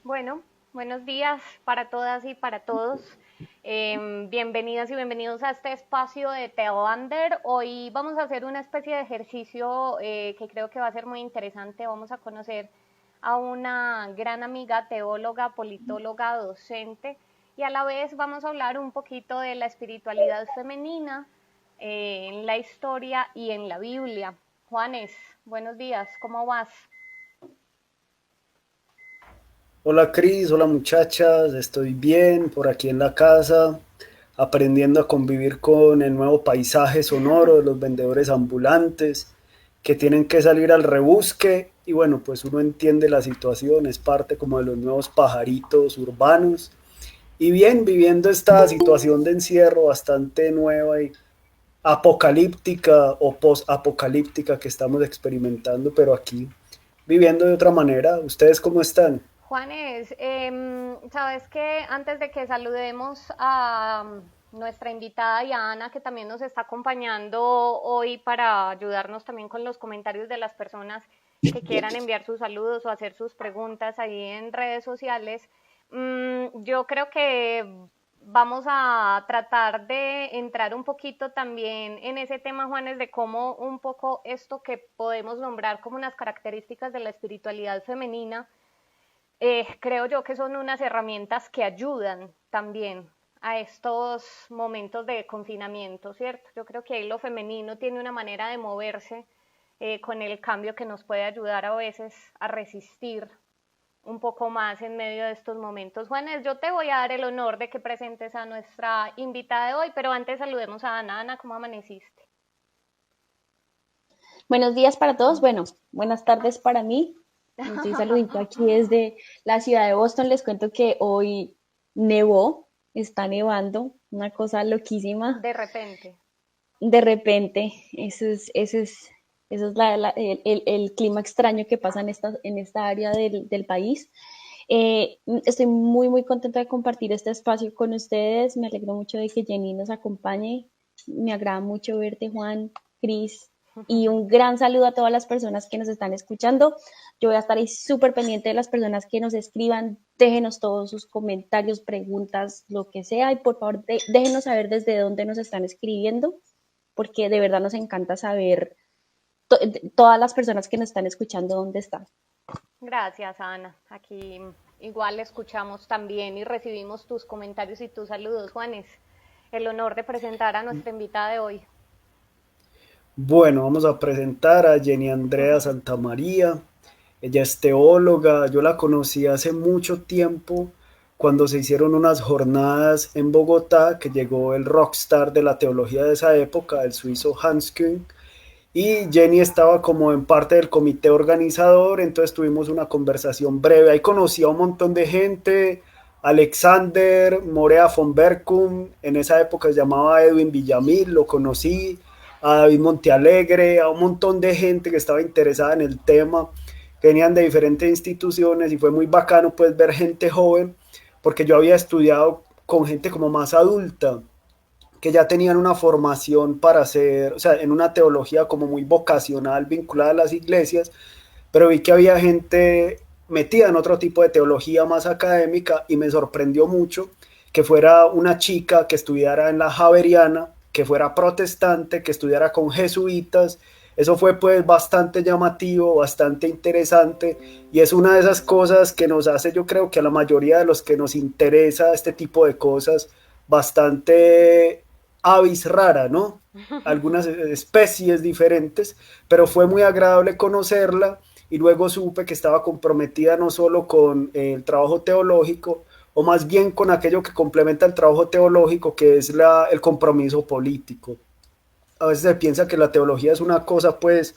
Bueno, buenos días para todas y para todos. Bienvenidas y bienvenidos a este espacio de Teoander. Hoy vamos a hacer una especie de ejercicio que creo que va a ser muy interesante. Vamos a conocer a una gran amiga, teóloga, politóloga, docente, y a la vez vamos a hablar un poquito de la espiritualidad femenina en la historia y en la Biblia. Juanes, buenos días, ¿cómo vas? Hola Cris, hola muchachas, estoy bien por aquí en la casa, aprendiendo a convivir con el nuevo paisaje sonoro de los vendedores ambulantes que tienen que salir al rebusque y bueno, pues uno entiende la situación, es parte como de los nuevos pajaritos urbanos y bien viviendo esta situación de encierro bastante nueva y apocalíptica o post-apocalíptica que estamos experimentando, pero aquí viviendo de otra manera. ¿Ustedes cómo están? Juanes, sabes que antes de que saludemos a nuestra invitada y a Ana, que también nos está acompañando hoy para ayudarnos también con los comentarios de las personas que quieran enviar sus saludos o hacer sus preguntas ahí en redes sociales, yo creo que vamos a tratar de entrar un poquito también en ese tema, Juanes, de cómo un poco esto que podemos nombrar como unas características de la espiritualidad femenina, creo yo que son unas herramientas que ayudan también a estos momentos de confinamiento, ¿cierto? Yo creo que ahí lo femenino tiene una manera de moverse con el cambio que nos puede ayudar a veces a resistir un poco más en medio de estos momentos. Juanes, yo te voy a dar el honor de que presentes a nuestra invitada de hoy, pero antes saludemos a Ana. Ana, ¿cómo amaneciste? Buenos días para todos. Bueno, buenas tardes para mí. Estoy saludito aquí desde la ciudad de Boston. Les cuento que hoy nevó, está nevando, una cosa loquísima. De repente. De repente, eso es el clima extraño que pasa en esta área del país. Estoy muy contenta de compartir este espacio con ustedes. Me alegro mucho de que Jenny nos acompañe. Me agrada mucho verte, Juan, Cris, y un gran saludo a todas las personas que nos están escuchando. Yo voy a estar ahí súper pendiente de las personas que nos escriban. Déjenos todos sus comentarios, preguntas, lo que sea, y por favor déjenos saber desde dónde nos están escribiendo, porque de verdad nos encanta saber to todas las personas que nos están escuchando dónde están. Gracias, Ana. Aquí igual escuchamos también y recibimos tus comentarios y tus saludos, Juanes. El honor de presentar a nuestra invitada de hoy. Bueno, vamos a presentar a Jenny Andrea Santamaría. Ella es teóloga, yo la conocí hace mucho tiempo cuando se hicieron unas jornadas en Bogotá, que llegó el rockstar de la teología de esa época, el suizo Hans Küng, y Jenny estaba como en parte del comité organizador, entonces tuvimos una conversación breve, ahí conocí a un montón de gente, Alexander Morea von Berkum, en esa época se llamaba Edwin Villamil, lo conocí, a David Montealegre, a un montón de gente que estaba interesada en el tema, que venían de diferentes instituciones y fue muy bacano pues ver gente joven, porque yo había estudiado con gente como más adulta, que ya tenían una formación para hacer, o sea, en una teología como muy vocacional vinculada a las iglesias, pero vi que había gente metida en otro tipo de teología más académica y me sorprendió mucho que fuera una chica que estudiara en la Javeriana, que fuera protestante, que estudiara con jesuitas. Eso fue pues bastante llamativo, bastante interesante y es una de esas cosas que nos hace, yo creo que a la mayoría de los que nos interesa este tipo de cosas, bastante avis rara, ¿no? Algunas especies diferentes, pero fue muy agradable conocerla y luego supe que estaba comprometida no solo con el trabajo teológico, o más bien con aquello que complementa el trabajo teológico, que es el compromiso político. A veces se piensa que la teología es una cosa pues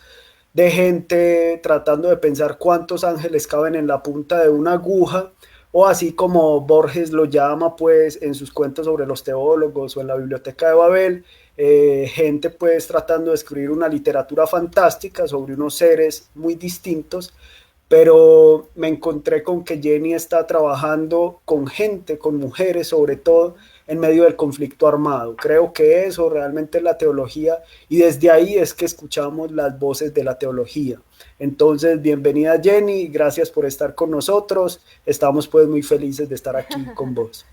de gente tratando de pensar cuántos ángeles caben en la punta de una aguja, o así como Borges lo llama pues en sus cuentos sobre los teólogos o en la Biblioteca de Babel, gente pues tratando de escribir una literatura fantástica sobre unos seres muy distintos, pero me encontré con que Jenny está trabajando con gente, con mujeres sobre todo, en medio del conflicto armado. Creo que eso realmente es la teología y desde ahí es que escuchamos las voces de la teología. Entonces, bienvenida Jenny, gracias por estar con nosotros. Estamos pues muy felices de estar aquí con vos.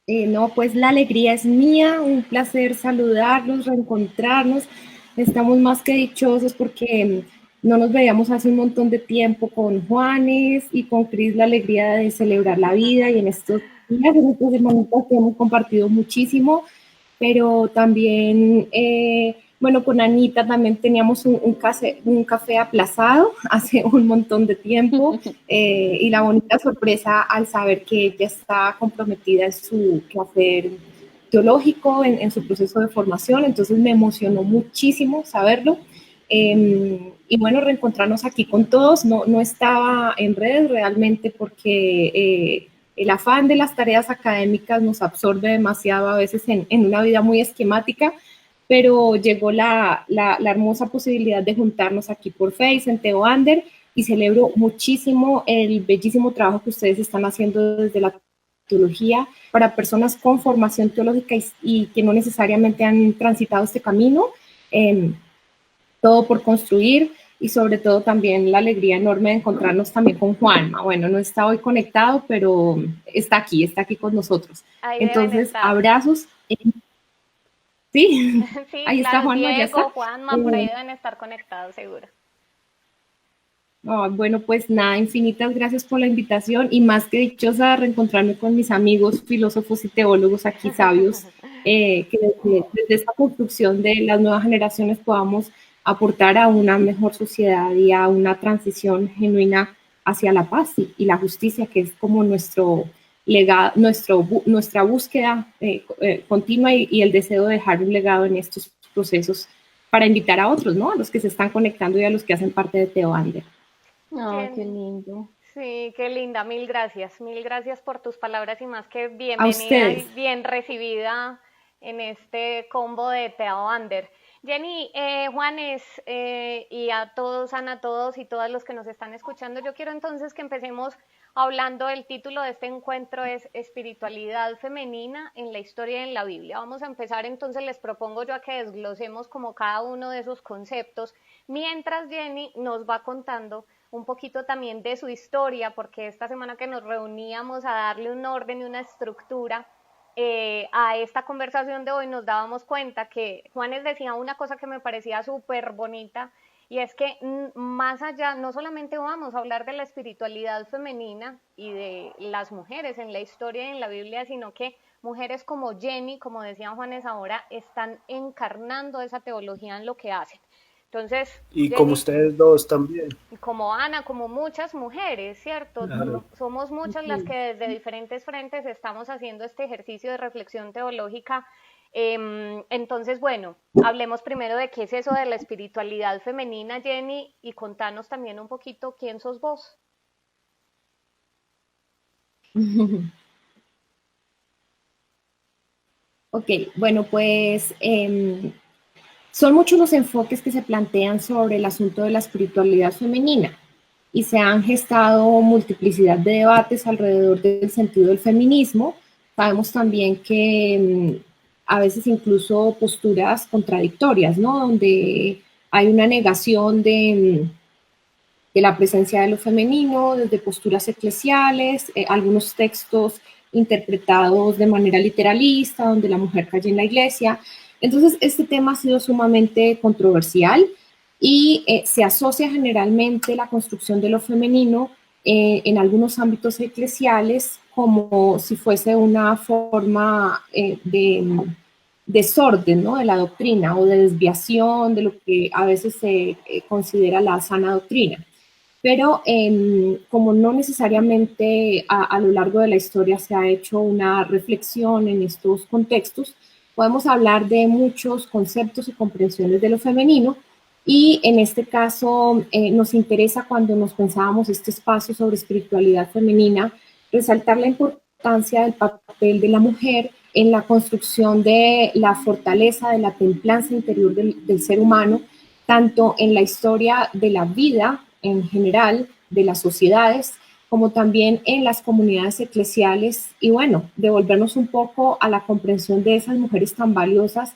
No, pues la alegría es mía, un placer saludarlos, reencontrarnos. Estamos más que dichosos porque no nos veíamos hace un montón de tiempo con Juanes y con Cris, la alegría de celebrar la vida y en estos días, en estas semanitas que hemos compartido muchísimo, pero también, bueno, con Anita también teníamos un café aplazado hace un montón de tiempo y la bonita sorpresa al saber que ella está comprometida en su quehacer teológico, en su proceso de formación, entonces me emocionó muchísimo saberlo. Y bueno, reencontrarnos aquí con todos, no estaba en redes realmente porque el afán de las tareas académicas nos absorbe demasiado a veces en una vida muy esquemática, pero llegó la hermosa posibilidad de juntarnos aquí por Face, en TeoAnder, y celebro muchísimo el bellísimo trabajo que ustedes están haciendo desde la teología para personas con formación teológica y que no necesariamente han transitado este camino, todo por construir y sobre todo también la alegría enorme de encontrarnos también con Juanma. Bueno, no está hoy conectado, pero está aquí con nosotros. Ahí entonces, abrazos. Sí, sí, ahí claro, está Juanma, Diego, ya está. Juanma, por ahí deben estar conectados, seguro. Oh, bueno, pues nada, infinitas gracias por la invitación y más que dichosa de reencontrarme con mis amigos filósofos y teólogos aquí sabios, que desde esta construcción de las nuevas generaciones podamos aportar a una mejor sociedad y a una transición genuina hacia la paz y la justicia, que es como nuestro legado, nuestra búsqueda continua y el deseo de dejar un legado en estos procesos para invitar a otros, ¿no? A los que se están conectando y a los que hacen parte de TeoAnder. Oh, qué lindo. Sí, qué linda, mil gracias por tus palabras y más que bienvenida y bien recibida en este combo de TeoAnder. Jenny, Juanes y a todos, Ana, a todos y todas los que nos están escuchando, yo quiero entonces que empecemos hablando del título de este encuentro es Espiritualidad femenina en la historia y en la Biblia. Vamos a empezar entonces, les propongo yo a que desglosemos como cada uno de esos conceptos, mientras Jenny nos va contando un poquito también de su historia, porque esta semana que nos reuníamos a darle un orden y una estructura a esta conversación de hoy nos dábamos cuenta que Juanes decía una cosa que me parecía súper bonita y es que más allá, no solamente vamos a hablar de la espiritualidad femenina y de las mujeres en la historia y en la Biblia, sino que mujeres como Jenny, como decía Juanes ahora, están encarnando esa teología en lo que hacen. Entonces, y Jenny, como ustedes dos también. Como Ana, como muchas mujeres, ¿cierto? Claro. Somos muchas las que desde diferentes frentes estamos haciendo este ejercicio de reflexión teológica. Entonces, bueno, hablemos primero de qué es eso de la espiritualidad femenina, Jenny, y contanos también un poquito quién sos vos. Ok, bueno, pues son muchos los enfoques que se plantean sobre el asunto de la espiritualidad femenina y se han gestado multiplicidad de debates alrededor del sentido del feminismo. Sabemos también que a veces incluso posturas contradictorias, ¿no? Donde hay una negación de la presencia de lo femenino, desde posturas eclesiales, algunos textos interpretados de manera literalista, donde la mujer cae en la iglesia. Entonces, este tema ha sido sumamente controversial y se asocia generalmente la construcción de lo femenino en algunos ámbitos eclesiales como si fuese una forma de desorden, ¿no?, de la doctrina o de desviación de lo que a veces se considera la sana doctrina. Pero como no necesariamente a lo largo de la historia se ha hecho una reflexión en estos contextos, podemos hablar de muchos conceptos y comprensiones de lo femenino y en este caso nos interesa cuando nos pensábamos este espacio sobre espiritualidad femenina, resaltar la importancia del papel de la mujer en la construcción de la fortaleza, de la templanza interior del ser humano, tanto en la historia de la vida en general, de las sociedades, como también en las comunidades eclesiales y bueno, devolvernos un poco a la comprensión de esas mujeres tan valiosas,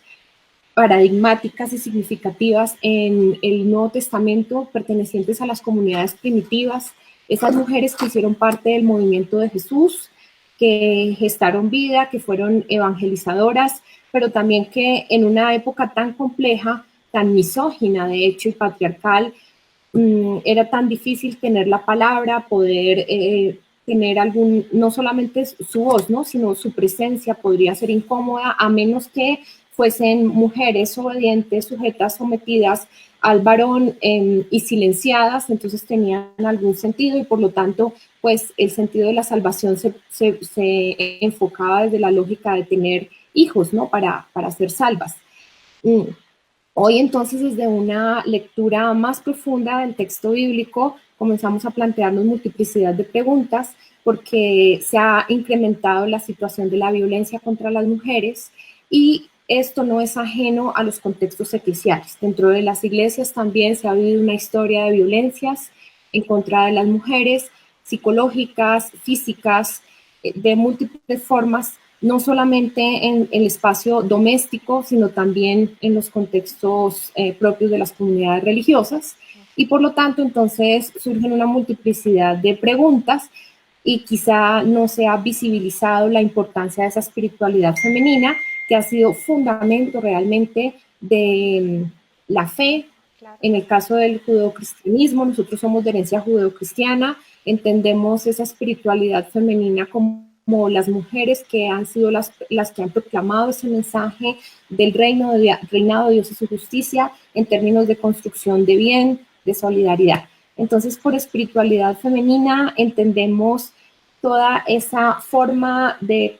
paradigmáticas y significativas en el Nuevo Testamento pertenecientes a las comunidades primitivas, esas mujeres que hicieron parte del movimiento de Jesús, que gestaron vida, que fueron evangelizadoras, pero también que en una época tan compleja, tan misógina de hecho y patriarcal, era tan difícil tener la palabra, poder tener algún, no solamente su voz, ¿no? Sino su presencia podría ser incómoda a menos que fuesen mujeres obedientes, sujetas, sometidas al varón y silenciadas, entonces tenían algún sentido y por lo tanto, pues el sentido de la salvación se enfocaba desde la lógica de tener hijos, ¿no? Para ser salvas. Hoy entonces, desde una lectura más profunda del texto bíblico, comenzamos a plantearnos multiplicidad de preguntas porque se ha incrementado la situación de la violencia contra las mujeres y esto no es ajeno a los contextos eclesiales. Dentro de las iglesias también se ha vivido una historia de violencias en contra de las mujeres, psicológicas, físicas, de múltiples formas, no solamente en el espacio doméstico, sino también en los contextos propios de las comunidades religiosas. Y por lo tanto, entonces surgen una multiplicidad de preguntas y quizá no se ha visibilizado la importancia de esa espiritualidad femenina, que ha sido fundamento realmente de la fe. Claro. En el caso del judeocristianismo, nosotros somos de herencia judeocristiana, entendemos esa espiritualidad femenina como las mujeres que han sido las que han proclamado ese mensaje del reinado de Dios y su justicia en términos de construcción de bien, de solidaridad. Entonces, por espiritualidad femenina entendemos toda esa forma de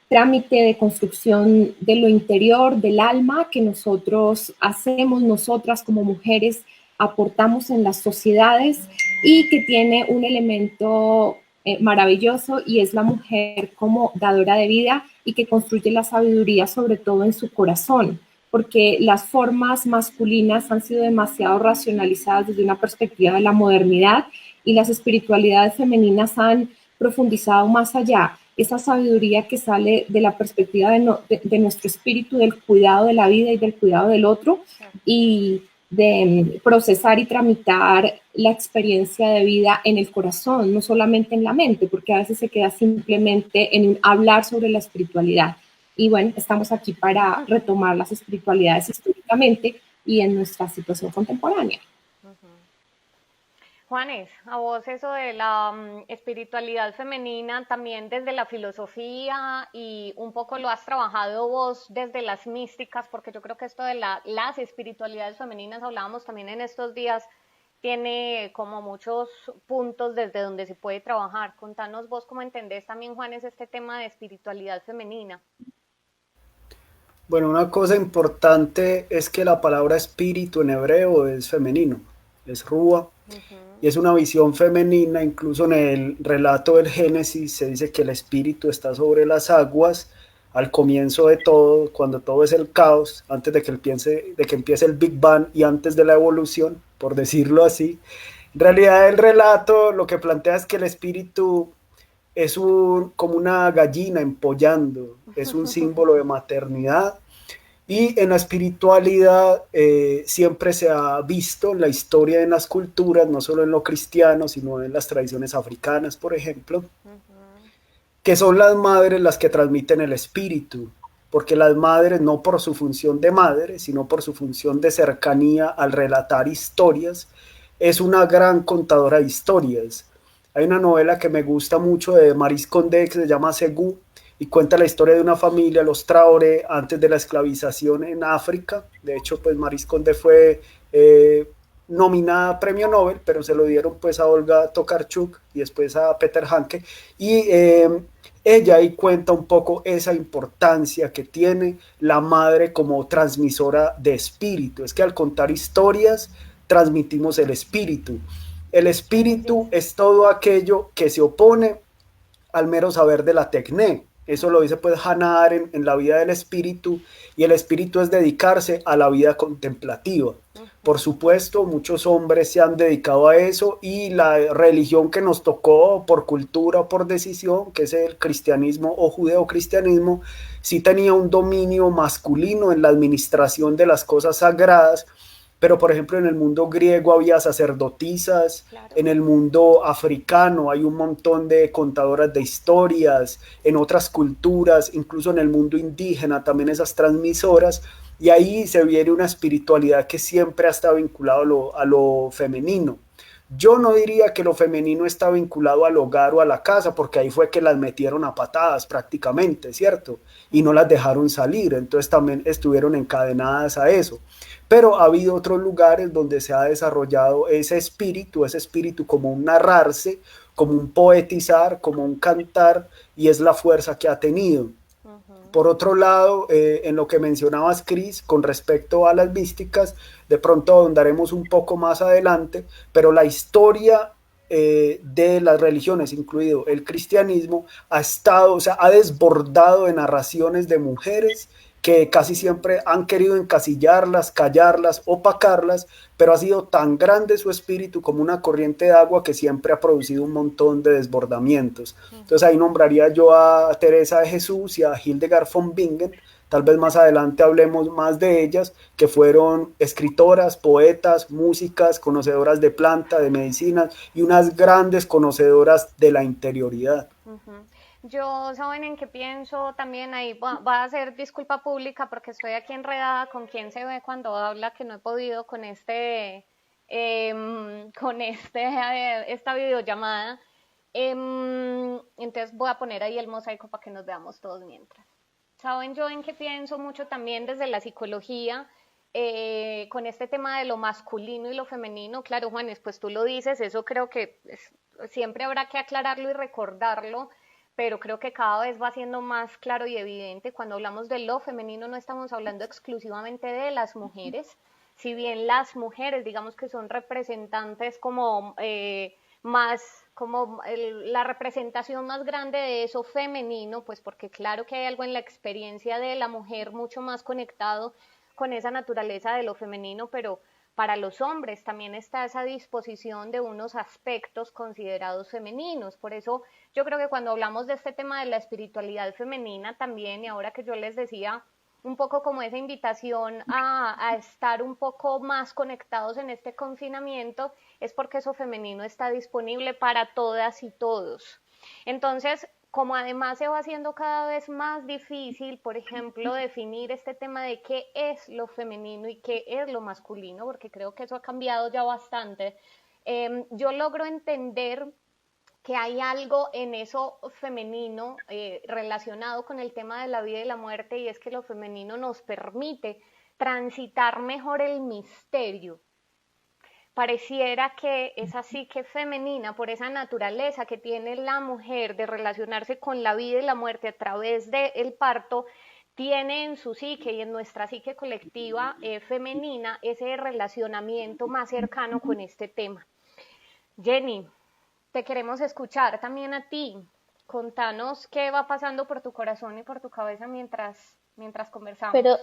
trámite de construcción de lo interior, del alma, que nosotros hacemos, nosotras como mujeres, aportamos en las sociedades y que tiene un elemento maravilloso y es la mujer como dadora de vida y que construye la sabiduría sobre todo en su corazón, porque las formas masculinas han sido demasiado racionalizadas desde una perspectiva de la modernidad y las espiritualidades femeninas han profundizado más allá. Esa sabiduría que sale de la perspectiva de nuestro espíritu, del cuidado de la vida y del cuidado del otro y de procesar y tramitar la experiencia de vida en el corazón, no solamente en la mente, porque a veces se queda simplemente en hablar sobre la espiritualidad. Y bueno, estamos aquí para retomar las espiritualidades históricamente y en nuestra situación contemporánea. Juanes, a vos eso de la espiritualidad femenina también desde la filosofía y un poco lo has trabajado vos desde las místicas, porque yo creo que esto de las espiritualidades femeninas, hablábamos también en estos días, tiene como muchos puntos desde donde se puede trabajar. Contanos vos cómo entendés también, Juanes, este tema de espiritualidad femenina. Bueno, una cosa importante es que la palabra espíritu en hebreo es femenino, es rúa. Y es una visión femenina, incluso en el relato del Génesis se dice que el espíritu está sobre las aguas al comienzo de todo, cuando todo es el caos, antes de que empiece el Big Bang y antes de la evolución, por decirlo así. En realidad el relato lo que plantea es que el espíritu es como una gallina empollando, es un símbolo de maternidad. Y en la espiritualidad siempre se ha visto en la historia de las culturas, no solo en lo cristiano, sino en las tradiciones africanas, por ejemplo, que son las madres las que transmiten el espíritu, porque las madres no por su función de madre, sino por su función de cercanía al relatar historias, es una gran contadora de historias. Hay una novela que me gusta mucho de Maryse Condé que se llama Segú, y cuenta la historia de una familia, los Traoré, antes de la esclavización en África. De hecho, pues Maryse Condé fue nominada a Premio Nobel, pero se lo dieron pues a Olga Tokarczuk y después a Peter Handke. Y ella ahí cuenta un poco esa importancia que tiene la madre como transmisora de espíritu. Es que al contar historias transmitimos el espíritu. El espíritu es todo aquello que se opone al mero saber de la tecné. Eso lo dice pues Hannah Arendt en La vida del espíritu, y el espíritu es dedicarse a la vida contemplativa. Por supuesto, muchos hombres se han dedicado a eso y la religión que nos tocó por cultura o por decisión, que es el cristianismo o judeocristianismo, sí tenía un dominio masculino en la administración de las cosas sagradas, pero por ejemplo en el mundo griego había sacerdotisas, Claro. en el mundo africano hay un montón de contadoras de historias, en otras culturas, incluso en el mundo indígena también esas transmisoras, y ahí se viene una espiritualidad que siempre ha estado vinculado a lo femenino. Yo no diría que lo femenino está vinculado al hogar o a la casa, porque ahí fue que las metieron a patadas prácticamente, ¿cierto? Y no las dejaron salir, entonces también estuvieron encadenadas a eso. Pero ha habido otros lugares donde se ha desarrollado ese espíritu como un narrarse, como un poetizar, como un cantar, y es la fuerza que ha tenido. Por otro lado, en lo que mencionabas, Cris, con respecto a las místicas, de pronto ahondaremos un poco más adelante, pero la historia de las religiones, incluido el cristianismo, ha estado, o sea, ha desbordado de narraciones de mujeres que casi siempre han querido encasillarlas, callarlas, opacarlas, pero ha sido tan grande su espíritu como una corriente de agua que siempre ha producido un montón de desbordamientos. Entonces ahí nombraría yo a Teresa de Jesús y a Hildegard von Bingen, tal vez más adelante hablemos más de ellas, que fueron escritoras, poetas, músicas, conocedoras de planta, de medicinas y unas grandes conocedoras de la interioridad. Yo, ¿saben en qué pienso también? Ahí va a hacer disculpa pública porque estoy aquí enredada con quién se ve cuando habla, que no he podido con esta videollamada. Entonces voy a poner ahí el mosaico para que nos veamos todos mientras. ¿Saben yo en qué pienso mucho también desde la psicología? Con este tema de lo masculino y lo femenino, claro, Juanes, pues tú lo dices, eso creo que siempre habrá que aclararlo y recordarlo, pero creo que cada vez va siendo más claro y evidente. Cuando hablamos de lo femenino no estamos hablando exclusivamente de las mujeres, si bien las mujeres digamos que son representantes como más, como la representación más grande de eso femenino, pues porque claro que hay algo en la experiencia de la mujer mucho más conectado con esa naturaleza de lo femenino, pero para los hombres también está esa disposición de unos aspectos considerados femeninos. Por eso yo creo que cuando hablamos de este tema de la espiritualidad femenina también, y ahora que yo les decía un poco como esa invitación a estar un poco más conectados en este confinamiento, es porque eso femenino está disponible para todas y todos. Entonces, como además se va haciendo cada vez más difícil, por ejemplo, definir este tema de qué es lo femenino y qué es lo masculino, porque creo que eso ha cambiado ya bastante, yo logro entender que hay algo en eso femenino relacionado con el tema de la vida y la muerte, y es que lo femenino nos permite transitar mejor el misterio. Pareciera que es así que femenina, por esa naturaleza que tiene la mujer de relacionarse con la vida y la muerte a través del parto, tiene en su psique y en nuestra psique colectiva femenina ese relacionamiento más cercano con este tema. Jenny, te queremos escuchar también a ti. Contanos qué va pasando por tu corazón y por tu cabeza mientras conversamos. Pero,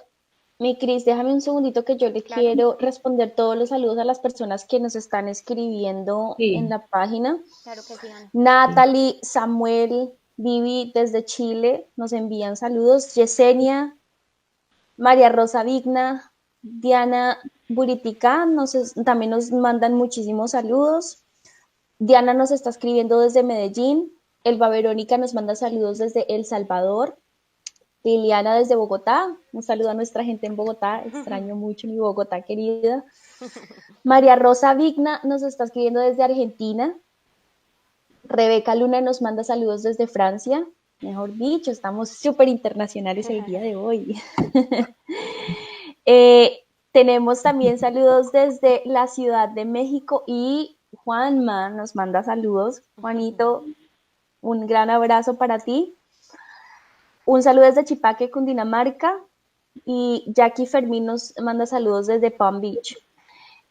mi Cris, déjame un segundito que yo le quiero responder todos los saludos a las personas que nos están escribiendo en la página. Claro que sí, Ana. Natalie, Samuel, Vivi desde Chile nos envían saludos. Yesenia, María Rosa Vigna, Diana Buritica también nos mandan muchísimos saludos. Diana nos está escribiendo desde Medellín. Elba Verónica nos manda saludos desde El Salvador. Liliana desde Bogotá, un saludo a nuestra gente en Bogotá, extraño mucho mi Bogotá querida. María Rosa Vigna nos está escribiendo desde Argentina. Rebeca Luna nos manda saludos desde Francia. Mejor dicho, estamos súper internacionales el día de hoy. Tenemos también saludos desde la Ciudad de México y Juanma nos manda saludos. Juanito, un gran abrazo para ti. Un saludo desde Chipaque, Cundinamarca, y Jackie Fermín nos manda saludos desde Palm Beach.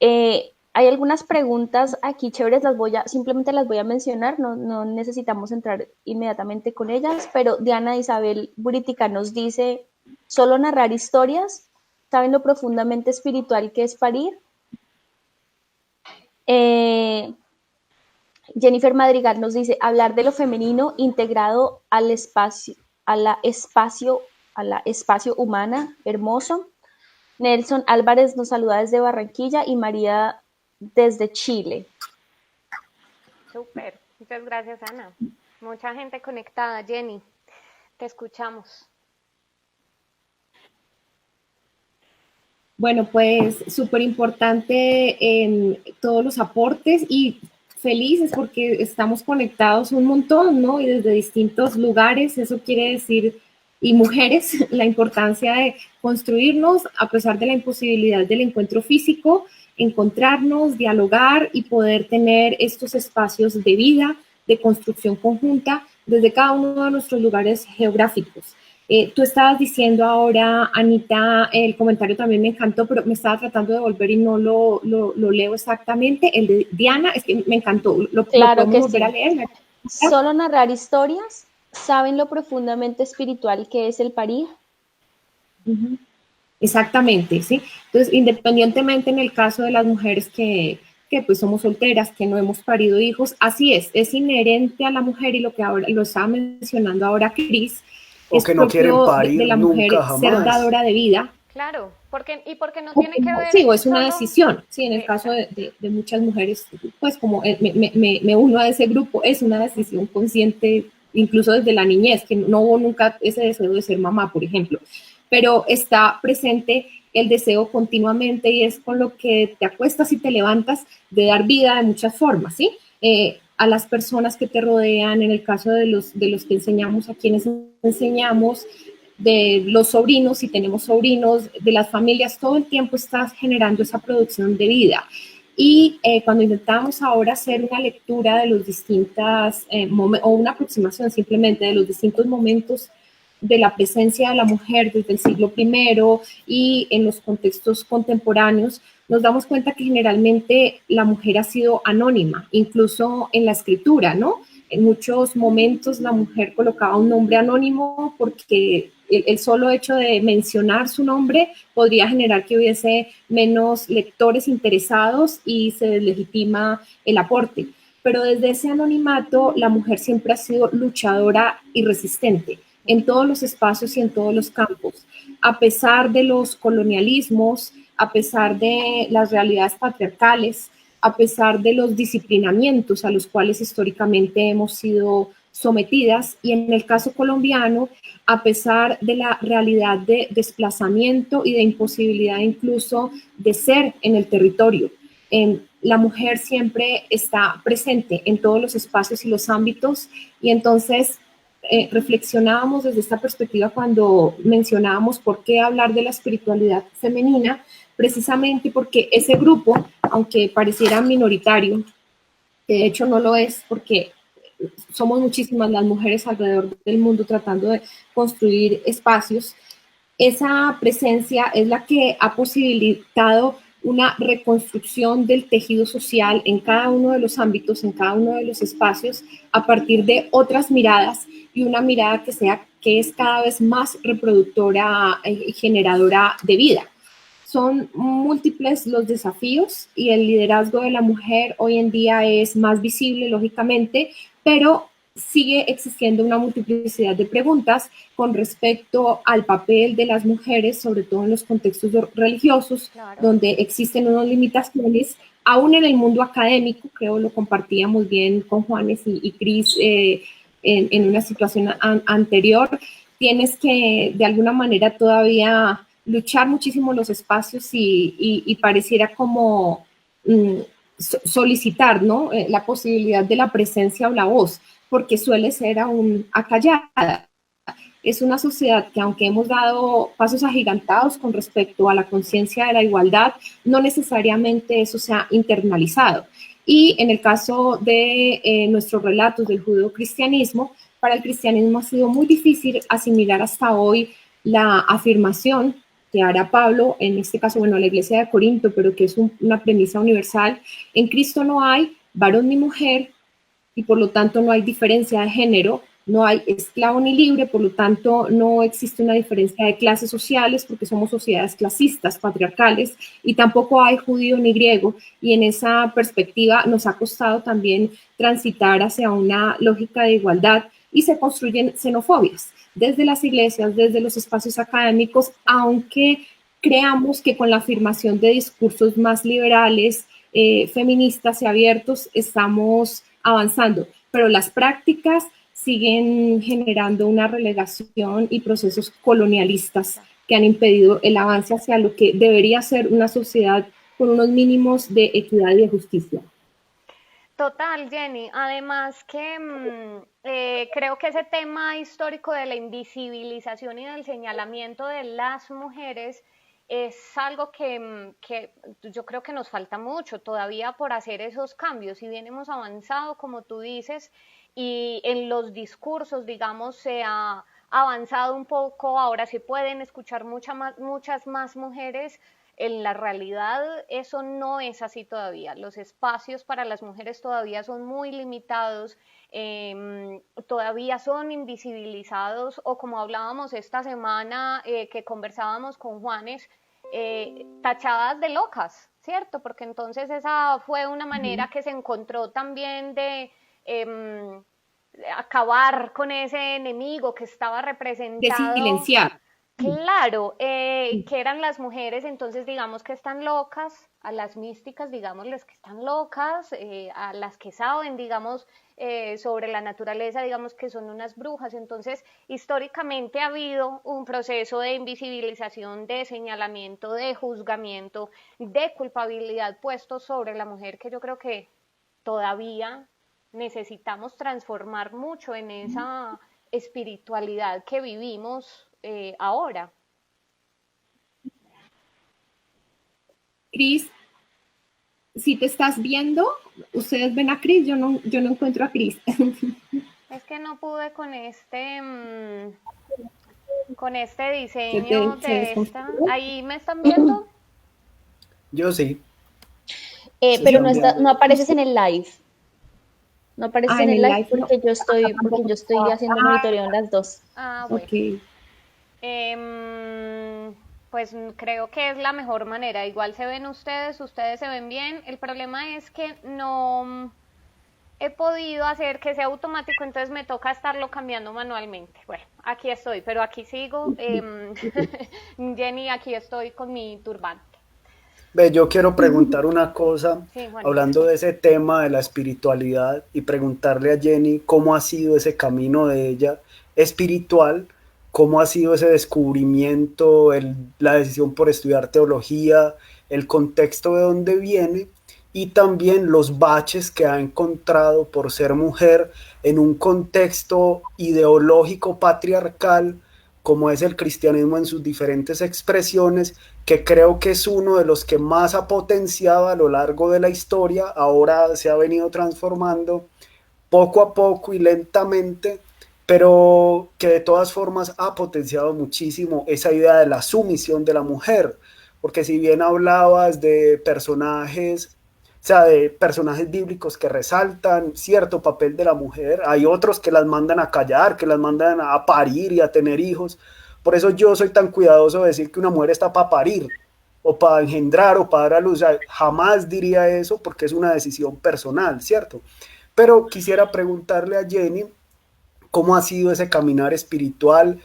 Hay algunas preguntas aquí chéveres, simplemente las voy a mencionar, no necesitamos entrar inmediatamente con ellas, pero Diana Isabel Buritica nos dice, ¿solo narrar historias? ¿Saben lo profundamente espiritual que es parir? Jennifer Madrigal nos dice, hablar de lo femenino integrado al espacio, a la espacio humana, hermoso. Nelson Álvarez nos saluda desde Barranquilla y María desde Chile. Súper, muchas gracias, Ana. Mucha gente conectada. Jenny, te escuchamos. Bueno, pues súper importante todos los aportes y felices porque estamos conectados un montón, ¿no? Y desde distintos lugares, eso quiere decir, y mujeres, la importancia de construirnos a pesar de la imposibilidad del encuentro físico, encontrarnos, dialogar y poder tener estos espacios de vida, de construcción conjunta desde cada uno de nuestros lugares geográficos. Tú estabas diciendo ahora, Anita, el comentario también me encantó, pero me estaba tratando de volver y no lo leo exactamente. El de Diana, es que me encantó. Claro ¿Lo que podemos volver sí. a leer? Solo narrar historias, ¿saben lo profundamente espiritual que es el parir? Uh-huh. Exactamente, ¿sí? Entonces, independientemente en el caso de las mujeres que pues somos solteras, que no hemos parido hijos, así es inherente a la mujer y lo que ahora lo estaba mencionando ahora Cris, O es que no quieren propio parir de la nunca, mujer ser jamás. dadora de vida. Claro, porque no tiene que ver Sí, o es una solo... decisión, sí, en el caso de muchas mujeres, pues como me uno a ese grupo, es una decisión consciente, incluso desde la niñez, que no hubo nunca ese deseo de ser mamá, por ejemplo, pero está presente el deseo continuamente y es con lo que te acuestas y te levantas de dar vida de muchas formas, ¿sí? A las personas que te rodean, en el caso de los que enseñamos, a quienes enseñamos, de los sobrinos, si tenemos sobrinos, de las familias, todo el tiempo estás generando esa producción de vida. Y cuando intentamos ahora hacer una lectura de los distintas, o una aproximación simplemente de los distintos momentos de la presencia de la mujer desde el siglo I y en los contextos contemporáneos, nos damos cuenta que generalmente la mujer ha sido anónima, incluso en la escritura, ¿no? En muchos momentos la mujer colocaba un nombre anónimo porque el solo hecho de mencionar su nombre podría generar que hubiese menos lectores interesados y se deslegitima el aporte. Pero desde ese anonimato, la mujer siempre ha sido luchadora y resistente en todos los espacios y en todos los campos, a pesar de los colonialismos, a pesar de las realidades patriarcales, a pesar de los disciplinamientos a los cuales históricamente hemos sido sometidas y en el caso colombiano, a pesar de la realidad de desplazamiento y de imposibilidad incluso de ser en el territorio. La mujer siempre está presente en todos los espacios y los ámbitos y entonces reflexionábamos desde esta perspectiva cuando mencionábamos por qué hablar de la espiritualidad femenina, precisamente porque ese grupo, aunque pareciera minoritario, que de hecho no lo es porque somos muchísimas las mujeres alrededor del mundo tratando de construir espacios, esa presencia es la que ha posibilitado una reconstrucción del tejido social en cada uno de los ámbitos, en cada uno de los espacios, a partir de otras miradas y una mirada que es cada vez más reproductora y generadora de vida. Son múltiples los desafíos y el liderazgo de la mujer hoy en día es más visible, lógicamente, pero sigue existiendo una multiplicidad de preguntas con respecto al papel de las mujeres, sobre todo en los contextos religiosos, claro, donde existen unas limitaciones, aún en el mundo académico, creo lo compartíamos bien con Juanes y Cris en una situación anterior, tienes que de alguna manera todavía luchar muchísimo los espacios y pareciera como solicitar, ¿no? La posibilidad de la presencia o la voz, porque suele ser aún acallada. Es una sociedad que aunque hemos dado pasos agigantados con respecto a la conciencia de la igualdad, no necesariamente eso se ha internalizado. Y en el caso de nuestros relatos del judeocristianismo, para el cristianismo ha sido muy difícil asimilar hasta hoy la afirmación que hará Pablo, en este caso, bueno, la iglesia de Corinto, pero que es una premisa universal, en Cristo no hay varón ni mujer, y por lo tanto no hay diferencia de género, no hay esclavo ni libre, por lo tanto no existe una diferencia de clases sociales porque somos sociedades clasistas, patriarcales, y tampoco hay judío ni griego, y en esa perspectiva nos ha costado también transitar hacia una lógica de igualdad y se construyen xenofobias desde las iglesias, desde los espacios académicos, aunque creamos que con la afirmación de discursos más liberales, feministas y abiertos estamos avanzando, pero las prácticas siguen generando una relegación y procesos colonialistas que han impedido el avance hacia lo que debería ser una sociedad con unos mínimos de equidad y de justicia. Total, Jenny. Además que creo que ese tema histórico de la invisibilización y del señalamiento de las mujeres es algo que yo creo que nos falta mucho todavía por hacer esos cambios. Si bien hemos avanzado, como tú dices, y en los discursos, digamos, se ha avanzado un poco, ahora se pueden escuchar muchas más mujeres. En la realidad eso no es así todavía. Los espacios para las mujeres todavía son muy limitados, todavía son invisibilizados o como hablábamos esta semana que conversábamos con Juanes, tachadas de locas, ¿cierto? Porque entonces esa fue una manera que se encontró también de acabar con ese enemigo que estaba representado. De silenciar. Claro, que eran las mujeres, entonces digamos que están locas, a las místicas, digámosles que están locas, a las que saben, digamos, sobre la naturaleza, digamos que son unas brujas. Entonces, históricamente ha habido un proceso de invisibilización, de señalamiento, de juzgamiento, de culpabilidad puesto sobre la mujer, que yo creo que todavía necesitamos transformar mucho en esa espiritualidad que vivimos ahora. Cris, si te estás viendo, ustedes ven a Cris, yo no encuentro a Cris. Es que no pude con este diseño de esta. ¿Ahí me están viendo? Yo sí. Pero no apareces en el live. No apareces en el live porque yo estoy haciendo monitoreo en las dos. Ah, bueno. Okay. Pues creo que es la mejor manera. Igual se ven ustedes se ven bien. El problema es que no he podido hacer que sea automático, entonces me toca estarlo cambiando manualmente. Bueno, aquí estoy, pero aquí sigo. Jenny, aquí estoy con mi turbante. Ve, yo quiero preguntar una cosa, sí, hablando de ese tema de la espiritualidad, y preguntarle a Jenny cómo ha sido ese camino de ella espiritual, cómo ha sido ese descubrimiento, la decisión por estudiar teología, el contexto de dónde viene, y también los baches que ha encontrado por ser mujer en un contexto ideológico patriarcal, como es el cristianismo en sus diferentes expresiones, que creo que es uno de los que más ha potenciado a lo largo de la historia. Ahora se ha venido transformando poco a poco y lentamente, pero que de todas formas ha potenciado muchísimo esa idea de la sumisión de la mujer, porque si bien hablabas de personajes, o sea, de personajes bíblicos que resaltan cierto papel de la mujer, hay otros que las mandan a callar, que las mandan a parir y a tener hijos. Por eso yo soy tan cuidadoso de decir que una mujer está para parir, o para engendrar, o para dar a luz. O sea, jamás diría eso porque es una decisión personal, ¿cierto? Pero quisiera preguntarle a Jenny cómo ha sido ese caminar espiritual,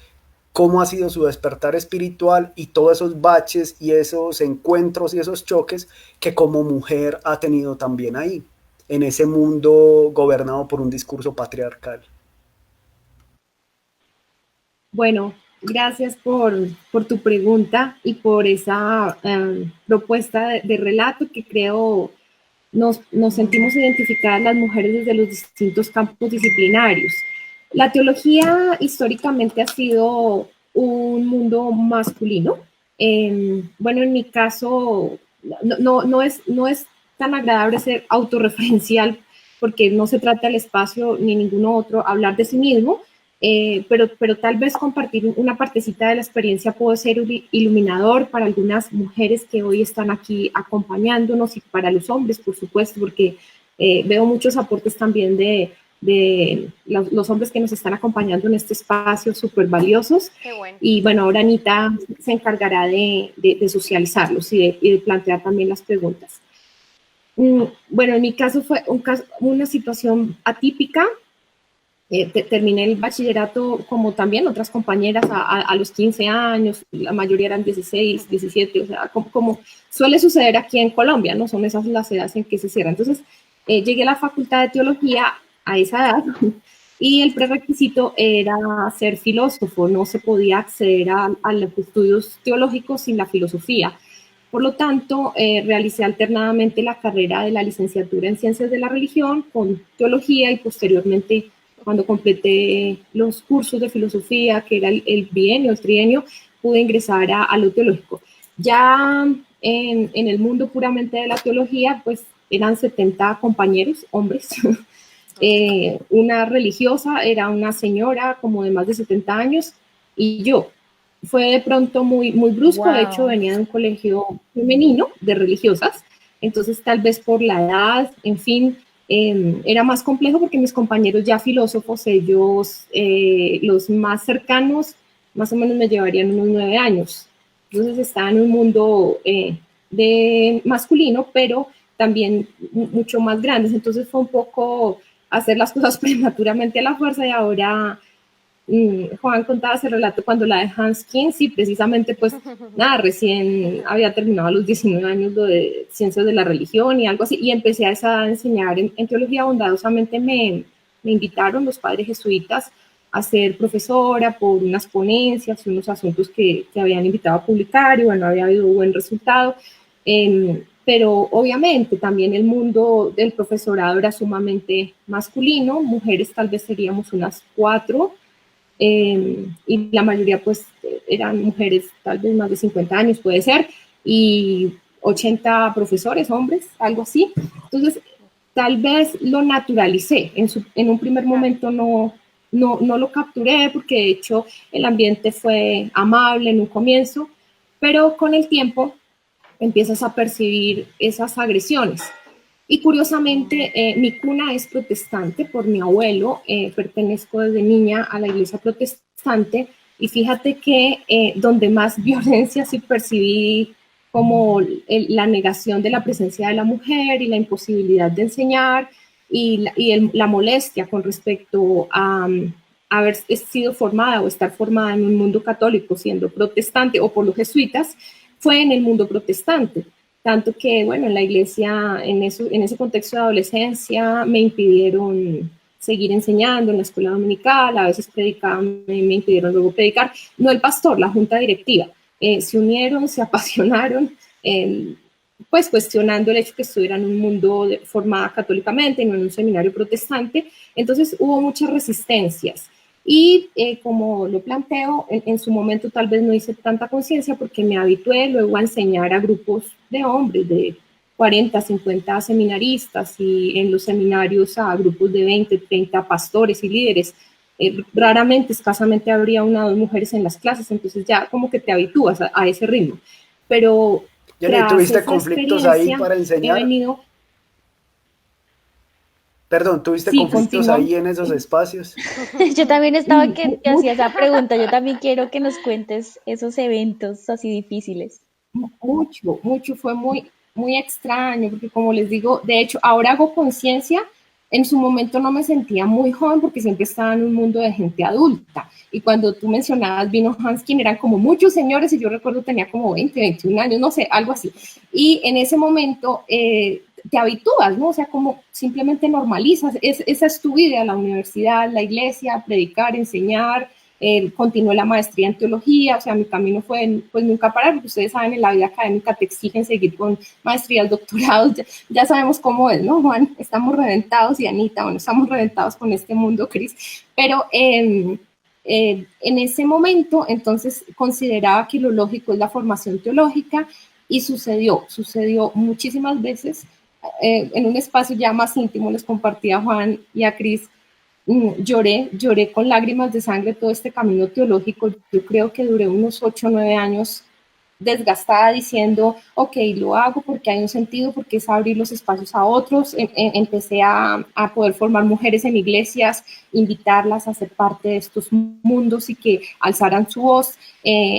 cómo ha sido su despertar espiritual y todos esos baches y esos encuentros y esos choques que como mujer ha tenido también ahí, en ese mundo gobernado por un discurso patriarcal. Bueno, gracias por tu pregunta y por esa propuesta de relato que creo nos sentimos identificadas las mujeres desde los distintos campos disciplinarios. La teología históricamente ha sido un mundo masculino. Bueno, en mi caso no es tan agradable ser autorreferencial porque no se trata del espacio ni ninguno otro hablar de sí mismo, pero tal vez compartir una partecita de la experiencia puede ser iluminador para algunas mujeres que hoy están aquí acompañándonos y para los hombres, por supuesto, porque veo muchos aportes también de los hombres que nos están acompañando en este espacio súper valiosos. Qué bueno. Y bueno, ahora Anita se encargará de socializarlos y de plantear también las preguntas. Bueno, en mi caso fue una situación atípica. Terminé el bachillerato como también otras compañeras a los 15 años, la mayoría eran 16, 17, o sea, como suele suceder aquí en Colombia, ¿no? Son esas las edades en que se cierran. Entonces, llegué a la Facultad de Teología a esa edad y el prerequisito era ser filósofo, no se podía acceder a los estudios teológicos sin la filosofía. Por lo tanto, realicé alternadamente la carrera de la licenciatura en Ciencias de la Religión con teología y posteriormente, cuando completé los cursos de filosofía, que era el bienio, el trienio, pude ingresar a lo teológico. Ya en el mundo puramente de la teología, pues eran 70 compañeros, hombres. Una religiosa, era una señora como de más de 70 años, y yo. Fue de pronto muy, muy brusco, wow. De hecho venía de un colegio femenino de religiosas, entonces tal vez por la edad, en fin, era más complejo porque mis compañeros ya filósofos, ellos, los más cercanos, más o menos me llevarían unos 9 años. Entonces estaba en un mundo de masculino, pero también mucho más grandes. Entonces fue un poco hacer las cosas prematuramente a la fuerza y ahora... Juan contaba ese relato cuando la de Hans Kinsey, precisamente pues nada, recién había terminado a los 19 años lo de Ciencias de la Religión y algo así, y empecé a enseñar en teología. Bondadosamente me invitaron los padres jesuitas a ser profesora por unas ponencias y unos asuntos que habían invitado a publicar, y bueno, había habido buen resultado, pero obviamente también el mundo del profesorado era sumamente masculino, mujeres tal vez seríamos unas 4, y la mayoría pues eran mujeres, tal vez más de 50 años puede ser, y 80 profesores, hombres, algo así. Entonces, tal vez lo naturalicé, en un primer momento no lo capturé, porque de hecho el ambiente fue amable en un comienzo, pero con el tiempo empiezas a percibir esas agresiones. Y curiosamente, mi cuna es protestante por mi abuelo, pertenezco desde niña a la iglesia protestante, y fíjate que donde más violencia sí percibí como la negación de la presencia de la mujer y la imposibilidad de enseñar, y la molestia con respecto a haber sido formada o estar formada en un mundo católico siendo protestante o por los jesuitas, fue en el mundo protestante. Tanto que, bueno, en la iglesia, en ese contexto de adolescencia, me impidieron seguir enseñando en la escuela dominical, a veces predicaban, me impidieron luego predicar. No el pastor, la junta directiva. Se unieron, se apasionaron, pues cuestionando el hecho que estuviera en un mundo formado católicamente, no en un seminario protestante. Entonces hubo muchas resistencias. Y como lo planteo, en su momento tal vez no hice tanta conciencia porque me habitué luego a enseñar a grupos de hombres, de 40, 50 seminaristas, y en los seminarios a grupos de 20, 30 pastores y líderes. Raramente, escasamente habría 1 o 2 mujeres en las clases, entonces ya como que te habitúas a ese ritmo. Pero Jenny, ¿tuviste conflictos ahí para enseñar? He venido... Perdón, ¿tuviste conflictos ahí en esos espacios? Yo también estaba que hacía esa pregunta. Yo también quiero que nos cuentes esos eventos así difíciles. Mucho, fue muy, muy extraño, porque como les digo, de hecho, ahora hago conciencia. En su momento no me sentía muy joven porque siempre estaba en un mundo de gente adulta. Y cuando tú mencionabas, vino Hanskin, eran como muchos señores, y yo recuerdo tenía como 20, 21 años, no sé, algo así. Y en ese momento te habitúas, ¿no? O sea, como simplemente normalizas. Esa es tu vida, la universidad, la iglesia, predicar, enseñar. Continué la maestría en teología, o sea, mi camino fue pues nunca parar, porque ustedes saben, en la vida académica te exigen seguir con maestrías, doctorados, ya sabemos cómo es, ¿no, Juan? Estamos reventados, y Anita, bueno, estamos reventados con este mundo, Cris, pero en ese momento, entonces, consideraba que lo lógico es la formación teológica, y sucedió muchísimas veces. En un espacio ya más íntimo les compartí a Juan y a Cris, lloré con lágrimas de sangre todo este camino teológico. Yo creo que duré unos 8 o 9 años desgastada diciendo, ok, lo hago porque hay un sentido, porque es abrir los espacios a otros. Empecé a poder formar mujeres en iglesias, invitarlas a ser parte de estos mundos y que alzaran su voz,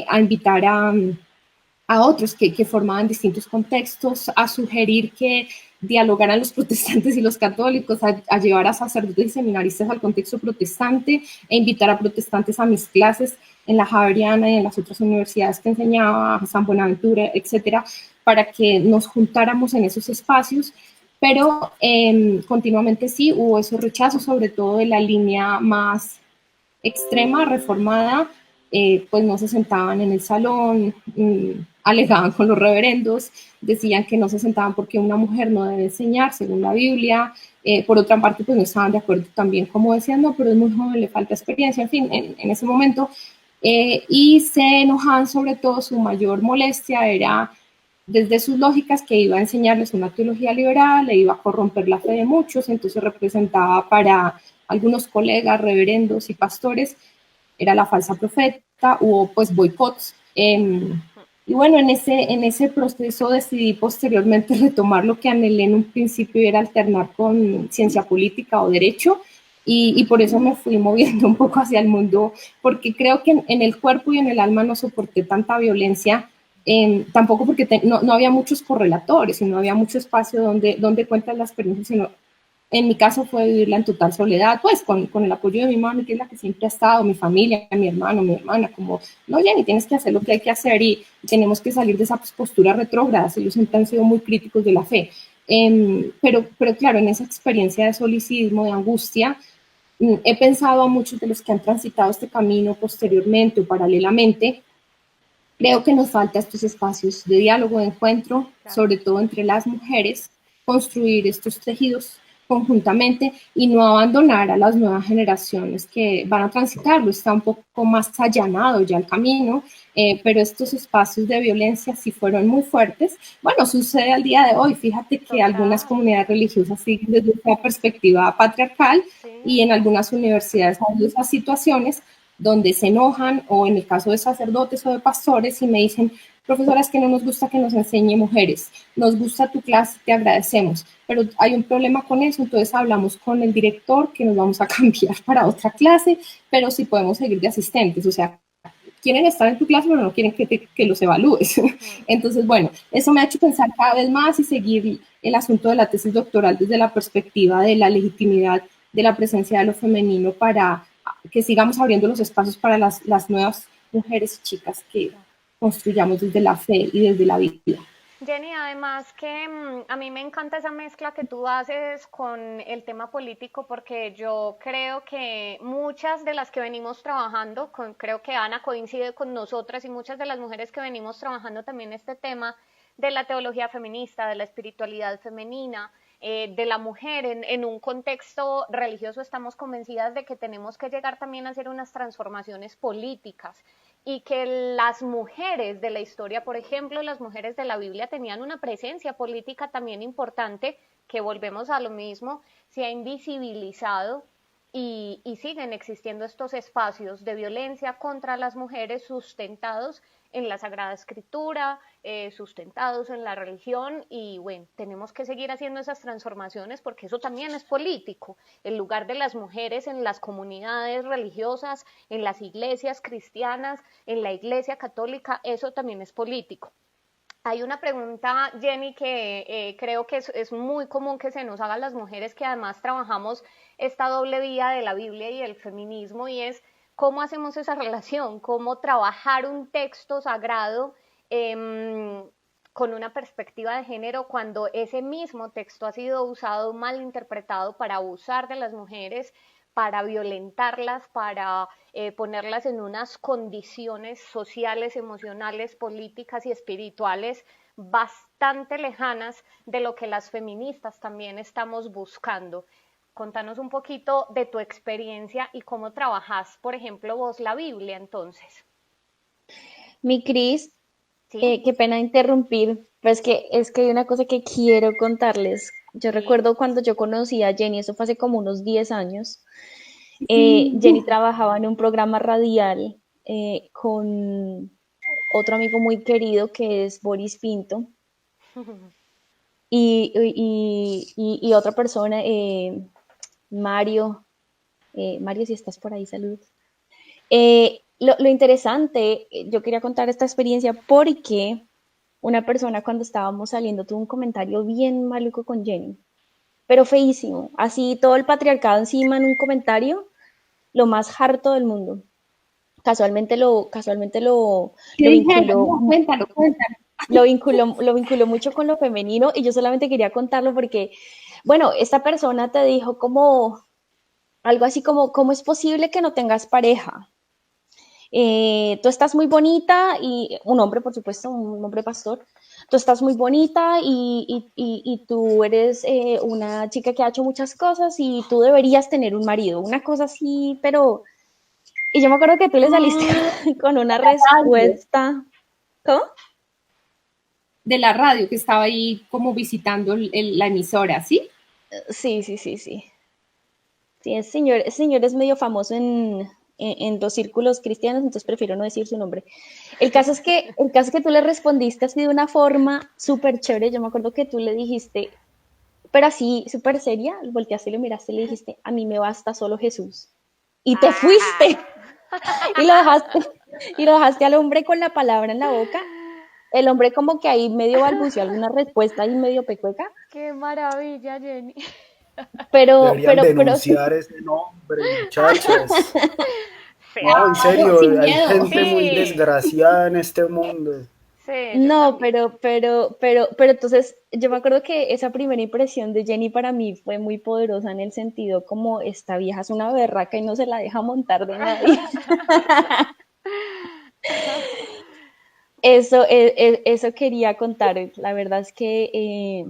a invitar a otros que formaban distintos contextos, a sugerir que dialogaran los protestantes y los católicos, a llevar a sacerdotes y seminaristas al contexto protestante, e invitar a protestantes a mis clases en la Javeriana y en las otras universidades que enseñaba, San Buenaventura, etcétera, para que nos juntáramos en esos espacios. Pero continuamente sí hubo esos rechazos, sobre todo de la línea más extrema, reformada, pues no se sentaban en el salón, alegaban con los reverendos, decían que no se sentaban porque una mujer no debe enseñar según la Biblia. Por otra parte, pues no estaban de acuerdo también, como decían, no, pero es muy joven, le falta experiencia, en fin, en ese momento. Y se enojaban, sobre todo, su mayor molestia era desde sus lógicas que iba a enseñarles una teología liberal, le iba a corromper la fe de muchos, entonces representaba para algunos colegas, reverendos y pastores, era la falsa profeta, hubo pues boicots. Y bueno, en ese proceso decidí posteriormente retomar lo que anhelé en un principio, era alternar con ciencia política o derecho, y por eso me fui moviendo un poco hacia el mundo, porque creo que en el cuerpo y en el alma no soporté tanta violencia, tampoco porque no había muchos correlatores y no había mucho espacio donde cuentas la experiencia, sino en mi caso fue vivirla en total soledad, pues con el apoyo de mi mami, que es la que siempre ha estado, mi familia, mi hermano, mi hermana, como, no, Jenny, tienes que hacer lo que hay que hacer y tenemos que salir de esa postura retrógrada. Ellos siempre han sido muy críticos de la fe. Pero claro, en esa experiencia de solicismo, de angustia, he pensado a muchos de los que han transitado este camino posteriormente o paralelamente. Creo que nos falta estos espacios de diálogo, de encuentro, sobre todo entre las mujeres, construir estos tejidos conjuntamente y no abandonar a las nuevas generaciones que van a transitarlo. Está un poco más allanado ya el camino, pero estos espacios de violencia sí fueron muy fuertes. Bueno, sucede al día de hoy. Fíjate que algunas comunidades religiosas siguen desde esa perspectiva patriarcal, y en algunas universidades hay esas situaciones donde se enojan, o en el caso de sacerdotes o de pastores, y me dicen, profesora, es que no nos gusta que nos enseñe mujeres, nos gusta tu clase, te agradecemos, pero hay un problema con eso, entonces hablamos con el director que nos vamos a cambiar para otra clase, pero sí podemos seguir de asistentes, o sea, quieren estar en tu clase, pero no quieren que los evalúes. Entonces, bueno, eso me ha hecho pensar cada vez más y seguir el asunto de la tesis doctoral desde la perspectiva de la legitimidad de la presencia de lo femenino, para que sigamos abriendo los espacios para las nuevas mujeres y chicas que construyamos desde la fe y desde la vida. Jenny, además que a mí me encanta esa mezcla que tú haces con el tema político, porque yo creo que muchas de las que venimos trabajando, creo que Ana coincide con nosotras, y muchas de las mujeres que venimos trabajando también este tema de la teología feminista, de la espiritualidad femenina, de la mujer en un contexto religioso, estamos convencidas de que tenemos que llegar también a hacer unas transformaciones políticas, y que las mujeres de la historia, por ejemplo, las mujeres de la Biblia, tenían una presencia política también importante, que volvemos a lo mismo, se ha invisibilizado, y siguen existiendo estos espacios de violencia contra las mujeres sustentados en la Sagrada Escritura, sustentados en la religión, y bueno, tenemos que seguir haciendo esas transformaciones, porque eso también es político. El lugar de las mujeres en las comunidades religiosas, en las iglesias cristianas, en la iglesia católica, eso también es político. Hay una pregunta, Jenny, que creo que es muy común que se nos haga a las mujeres que además trabajamos esta doble vía de la Biblia y el feminismo, y es: ¿cómo hacemos esa relación? ¿Cómo trabajar un texto sagrado con una perspectiva de género, cuando ese mismo texto ha sido usado, mal interpretado, para abusar de las mujeres, para violentarlas, para ponerlas en unas condiciones sociales, emocionales, políticas y espirituales bastante lejanas de lo que las feministas también estamos buscando? Contanos un poquito de tu experiencia y cómo trabajás, por ejemplo, vos la Biblia, entonces. Mi Cris, Sí, qué pena interrumpir, pero es que hay una cosa que quiero contarles. Yo sí, recuerdo cuando yo conocí a Jenny, eso fue hace como unos 10 años. Sí. Jenny trabajaba en un programa radial con otro amigo muy querido que es Boris Pinto, y otra persona, Mario, Mario, si estás por ahí, saludos. Lo interesante, yo quería contar esta experiencia porque una persona cuando estábamos saliendo tuvo un comentario bien maluco con Jenny, pero feísimo, así todo el patriarcado encima en un comentario, lo más harto del mundo. Casualmente ¿Qué dijeron? No, cuéntalo, cuéntalo. lo vinculó mucho con lo femenino y yo solamente quería contarlo porque, bueno, esta persona te dijo como algo así como, ¿cómo es posible que no tengas pareja? Tú estás muy bonita y un hombre, por supuesto, un hombre pastor, tú estás muy bonita y tú eres una chica que ha hecho muchas cosas y tú deberías tener un marido, una cosa así, pero... Y yo me acuerdo que tú le saliste con una respuesta, ¿cómo? De la radio que estaba ahí como visitando la emisora, ¿sí? Sí, sí, sí, sí. Sí, ese señor es medio famoso en los círculos cristianos, entonces prefiero no decir su nombre. El caso es que tú le respondiste así de una forma súper chévere. Yo me acuerdo que tú le dijiste, pero así súper seria, volteaste y lo miraste y le dijiste, a mí me basta solo Jesús. Y te fuiste. Y lo dejaste, y lo dejaste al hombre con la palabra en la boca. El hombre como que ahí medio balbuceó alguna respuesta y medio pecueca. Qué maravilla, Jenny. Deberían Pero denunciar ese nombre, muchachas. Sí, No, en Claro, serio, sin hay miedo. gente muy sí, desgraciada en este mundo. sí, yo no, también. pero entonces yo me acuerdo que esa primera impresión de Jenny para mí fue muy poderosa en el sentido como esta vieja es una berraca y no se la deja montar de nadie. Eso quería contar. La verdad es que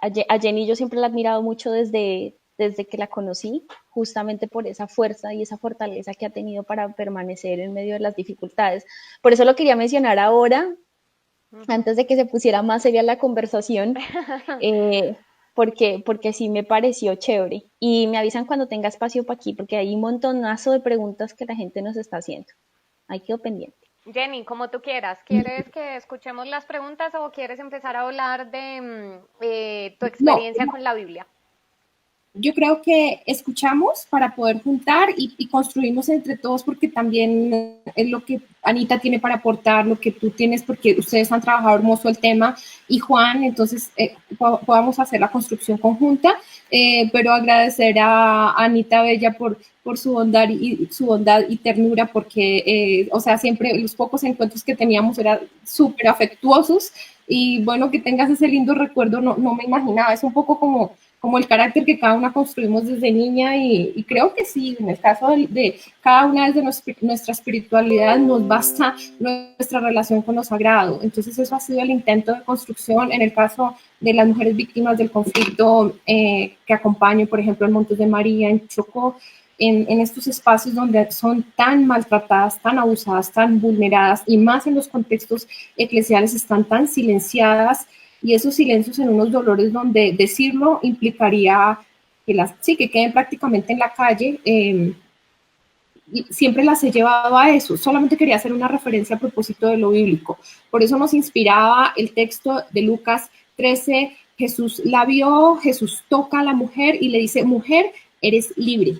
a Jenny yo siempre la he admirado mucho desde que la conocí, justamente por esa fuerza y esa fortaleza que ha tenido para permanecer en medio de las dificultades. Por eso lo quería mencionar ahora, antes de que se pusiera más seria la conversación, eh, porque sí me pareció chévere. Y me avisan cuando tenga espacio para aquí, porque hay un montonazo de preguntas que la gente nos está haciendo. Ahí quedo pendiente. Jenny, como tú quieras, ¿quieres que escuchemos las preguntas o quieres empezar a hablar de tu No, experiencia con la Biblia? yo creo que escuchamos para poder juntar y construimos entre todos, porque también es lo que Anita tiene para aportar, lo que tú tienes, porque ustedes han trabajado hermoso el tema, y Juan, entonces podamos hacer la construcción conjunta, pero agradecer a Anita Bella por su bondad y ternura, porque, o sea, siempre los pocos encuentros que teníamos eran súper afectuosos, y bueno, que tengas ese lindo recuerdo, no me imaginaba, es un poco como el carácter que cada una construimos desde niña, y creo que sí, en el caso de cada una desde nuestra espiritualidad nos basta nuestra relación con lo sagrado. Entonces eso ha sido el intento de construcción. En el caso de las mujeres víctimas del conflicto que acompaño, por ejemplo, en Montes de María, en Chocó, en estos espacios donde son tan maltratadas, tan abusadas, tan vulneradas, y más en los contextos eclesiales están tan silenciadas, y esos silencios en unos dolores donde decirlo implicaría que queden prácticamente en la calle. Y siempre las he llevado a eso. Solamente quería hacer una referencia a propósito de lo bíblico. Por eso nos inspiraba el texto de Lucas 13. Jesús la vio, Jesús toca a la mujer y le dice, mujer, eres libre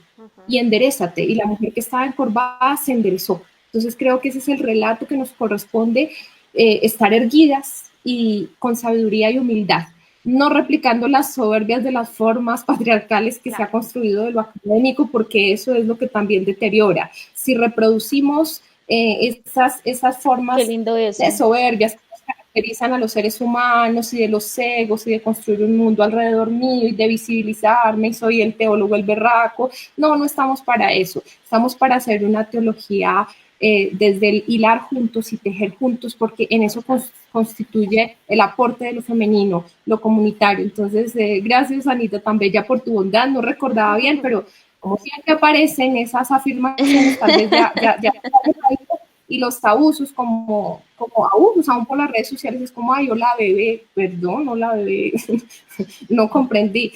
y enderézate. Y la mujer que estaba encorvada se enderezó. Entonces creo que ese es el relato que nos corresponde, estar erguidas y con sabiduría y humildad, no replicando las soberbias de las formas patriarcales que se ha construido de lo académico, porque eso es lo que también deteriora. Si reproducimos esas Qué formas lindo eso. de soberbias que caracterizan a los seres humanos, y de los egos, y de construir un mundo alrededor mío, y de visibilizarme, y soy el teólogo, el berraco, no estamos para eso, estamos para hacer una teología desde el hilar juntos y tejer juntos, porque en eso constituye el aporte de lo femenino, lo comunitario. Entonces, gracias Anita, tan bella por tu bondad, no recordaba bien, pero como siempre aparecen esas afirmaciones, tal vez ya y los abusos como abusos aún por las redes sociales, es como, ay, hola bebé, perdón, hola bebé, no comprendí,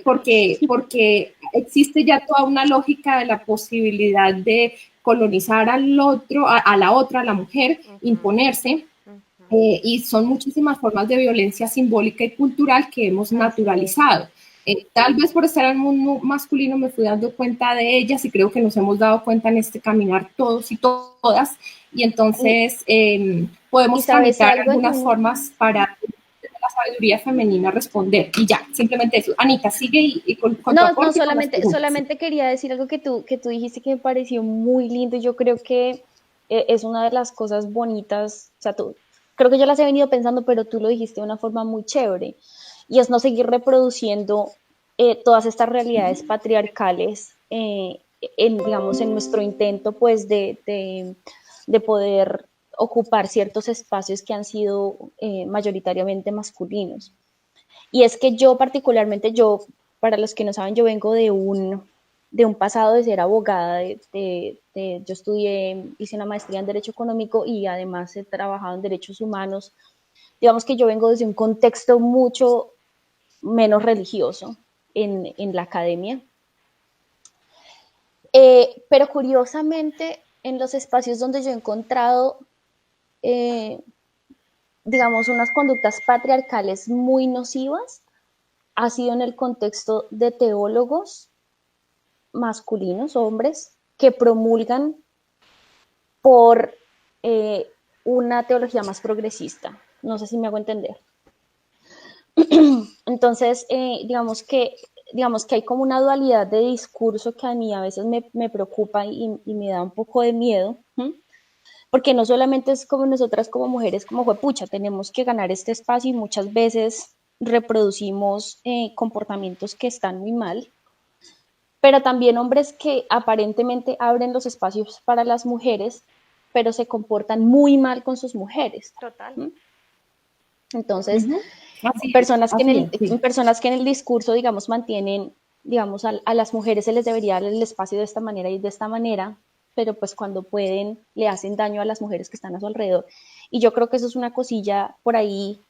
porque existe ya toda una lógica de la posibilidad de colonizar al otro, a la otra, a la mujer, imponerse. Y son muchísimas formas de violencia simbólica y cultural que hemos naturalizado. Tal vez por estar en el mundo masculino me fui dando cuenta de ellas y creo que nos hemos dado cuenta en este caminar todos y todas. Y entonces podemos tramitar algunas formas para la sabiduría femenina responder. Y ya, simplemente eso. Anita, sigue y con tu aporte. No, solamente quería decir algo que tú dijiste que me pareció muy lindo y yo creo que es una de las cosas bonitas, o sea, creo que yo las he venido pensando, pero tú lo dijiste de una forma muy chévere, y es no seguir reproduciendo todas estas realidades patriarcales digamos, en nuestro intento, pues, de poder ocupar ciertos espacios que han sido mayoritariamente masculinos. Y es que yo particularmente, para los que no saben, yo vengo de un pasado de ser abogada, yo hice una maestría en Derecho Económico y además he trabajado en Derechos Humanos. Digamos que yo vengo desde un contexto mucho menos religioso en la academia. Pero curiosamente, en los espacios donde yo he encontrado, digamos, unas conductas patriarcales muy nocivas, ha sido en el contexto de teólogos masculinos, hombres, que promulgan por una teología más progresista. No sé si me hago entender. Entonces, digamos que hay como una dualidad de discurso que a mí a veces me preocupa y me da un poco de miedo, porque no solamente es como nosotras como mujeres, como juepucha, tenemos que ganar este espacio y muchas veces reproducimos comportamientos que están muy mal, pero también hombres que aparentemente abren los espacios para las mujeres, pero se comportan muy mal con sus mujeres. Total. Entonces, personas que en el discurso, digamos, mantienen, digamos, a las mujeres se les debería dar el espacio de esta manera y de esta manera, pero pues cuando pueden le hacen daño a las mujeres que están a su alrededor. Y yo creo que eso es una cosilla por ahí,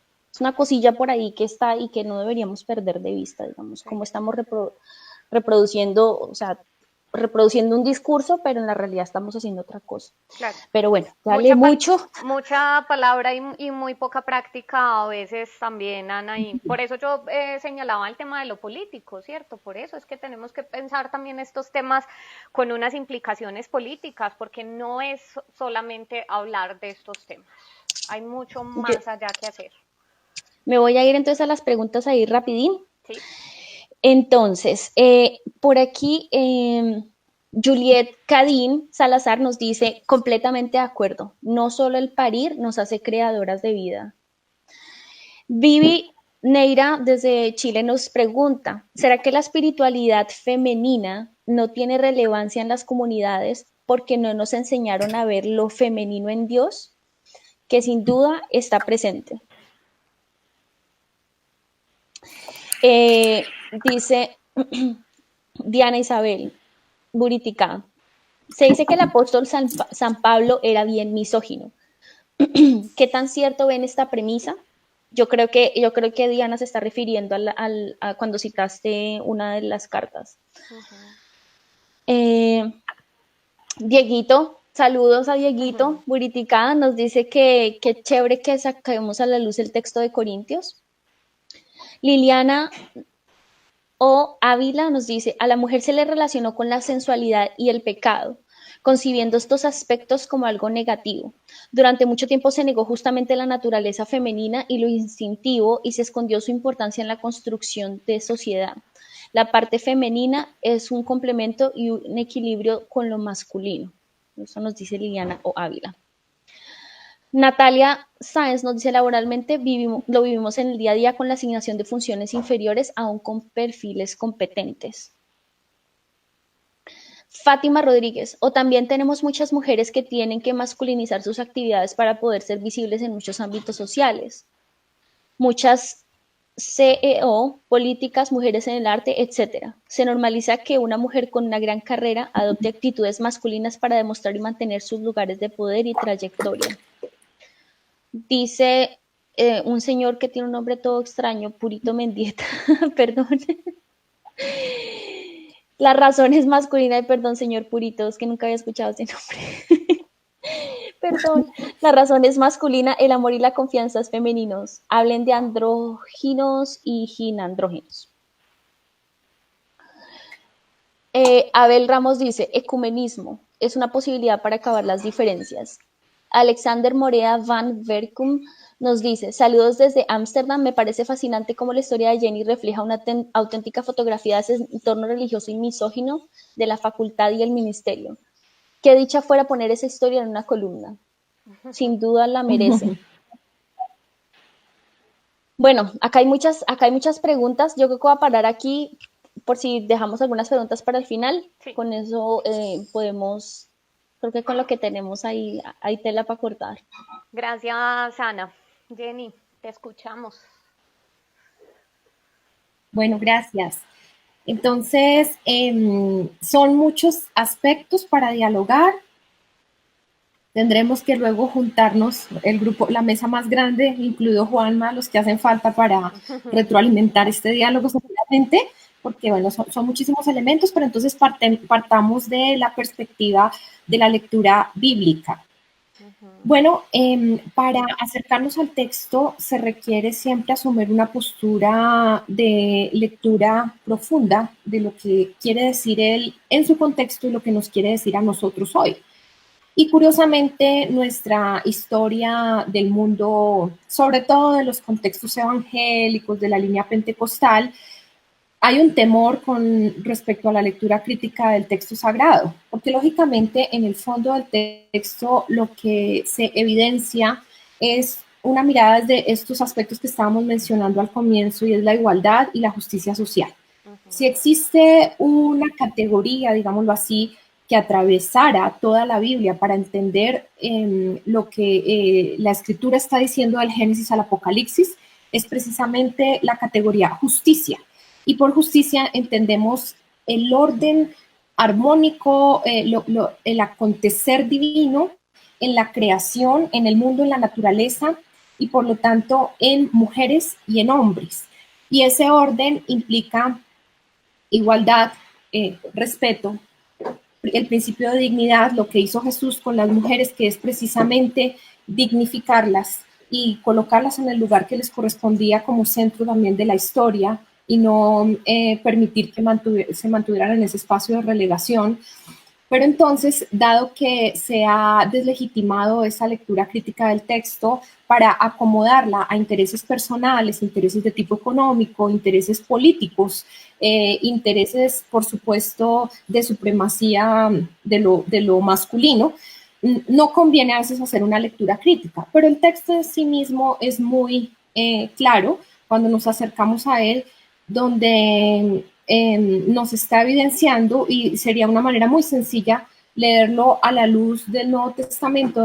que está y que no deberíamos perder de vista, digamos, cómo estamos reproduciendo, o sea, reproduciendo un discurso, pero en la realidad estamos haciendo otra cosa. Claro. Pero bueno, dale mucho. Mucha palabra y muy poca práctica a veces también, Ana, y por eso yo señalaba el tema de lo político, ¿cierto? Por eso es que tenemos que pensar también estos temas con unas implicaciones políticas, porque no es solamente hablar de estos temas, hay mucho más allá que hacer. Me voy a ir entonces a las preguntas ahí rapidín. Sí. Entonces, por aquí Juliet Cadín Salazar nos dice, completamente de acuerdo, no solo el parir nos hace creadoras de vida. Vivi Neira desde Chile nos pregunta, ¿será que la espiritualidad femenina no tiene relevancia en las comunidades porque no nos enseñaron a ver lo femenino en Dios, que sin duda está presente? Dice Diana Isabel Buritica, se dice que el apóstol San Pablo era bien misógino. ¿Qué tan cierto ven esta premisa? Yo creo que Diana se está refiriendo a cuando citaste una de las cartas. Dieguito, saludos a Dieguito Buritica, nos dice que chévere que saquemos a la luz el texto de Corintios. Liliana O. Ávila nos dice, a la mujer se le relacionó con la sensualidad y el pecado, concibiendo estos aspectos como algo negativo. Durante mucho tiempo se negó justamente la naturaleza femenina y lo instintivo y se escondió su importancia en la construcción de sociedad. La parte femenina es un complemento y un equilibrio con lo masculino. Eso nos dice Liliana O. Ávila. Natalia Sáenz nos dice, laboralmente lo vivimos en el día a día con la asignación de funciones inferiores, aún con perfiles competentes. Fátima Rodríguez, o también tenemos muchas mujeres que tienen que masculinizar sus actividades para poder ser visibles en muchos ámbitos sociales. Muchas CEO, políticas, mujeres en el arte, etc. Se normaliza que una mujer con una gran carrera adopte actitudes masculinas para demostrar y mantener sus lugares de poder y trayectoria. Dice un señor que tiene un nombre todo extraño, Purito Mendieta, perdón. La razón es masculina, y perdón, señor Purito, es que nunca había escuchado ese nombre. Perdón, la razón es masculina, el amor y la confianza es femeninos. Hablen de andróginos y ginandrógenos. Abel Ramos dice, ecumenismo es una posibilidad para acabar las diferencias. Alexander Morea van Verkum nos dice, saludos desde Ámsterdam, me parece fascinante cómo la historia de Jenny refleja una auténtica fotografía de ese entorno religioso y misógino de la facultad y el ministerio. Qué dicha fuera poner esa historia en una columna. Sin duda la merece. Bueno, acá hay muchas preguntas. Yo creo que voy a parar aquí por si dejamos algunas preguntas para el final. Sí. Con eso podemos, creo que con lo que tenemos ahí, hay tela para cortar. Gracias, Ana. Jenny, te escuchamos. Bueno, gracias. Entonces, son muchos aspectos para dialogar. Tendremos que luego juntarnos el grupo, la mesa más grande, incluido Juanma, los que hacen falta para retroalimentar este diálogo seguramente, porque bueno, son muchísimos elementos, pero entonces partamos de la perspectiva de la lectura bíblica. Bueno, para acercarnos al texto se requiere siempre asumir una postura de lectura profunda de lo que quiere decir él en su contexto y lo que nos quiere decir a nosotros hoy. Y curiosamente, nuestra historia del mundo, sobre todo de los contextos evangélicos, de la línea pentecostal, hay un temor con respecto a la lectura crítica del texto sagrado, porque lógicamente en el fondo del texto lo que se evidencia es una mirada desde estos aspectos que estábamos mencionando al comienzo, y es la igualdad y la justicia social. Si existe una categoría, digámoslo así, que atravesara toda la Biblia para entender lo que la Escritura está diciendo del Génesis al Apocalipsis, es precisamente la categoría justicia. Y por justicia entendemos el orden armónico, el acontecer divino en la creación, en el mundo, en la naturaleza, y por lo tanto en mujeres y en hombres. Y ese orden implica igualdad, respeto, el principio de dignidad, lo que hizo Jesús con las mujeres, que es precisamente dignificarlas y colocarlas en el lugar que les correspondía como centro también de la historia, y no permitir que se mantuvieran en ese espacio de relegación. Pero entonces, dado que se ha deslegitimado esa lectura crítica del texto para acomodarla a intereses personales, intereses de tipo económico, intereses políticos, intereses, por supuesto, de supremacía de lo masculino, no conviene a veces hacer una lectura crítica. Pero el texto en sí mismo es muy claro cuando nos acercamos a él, donde nos está evidenciando, y sería una manera muy sencilla leerlo a la luz del Nuevo Testamento,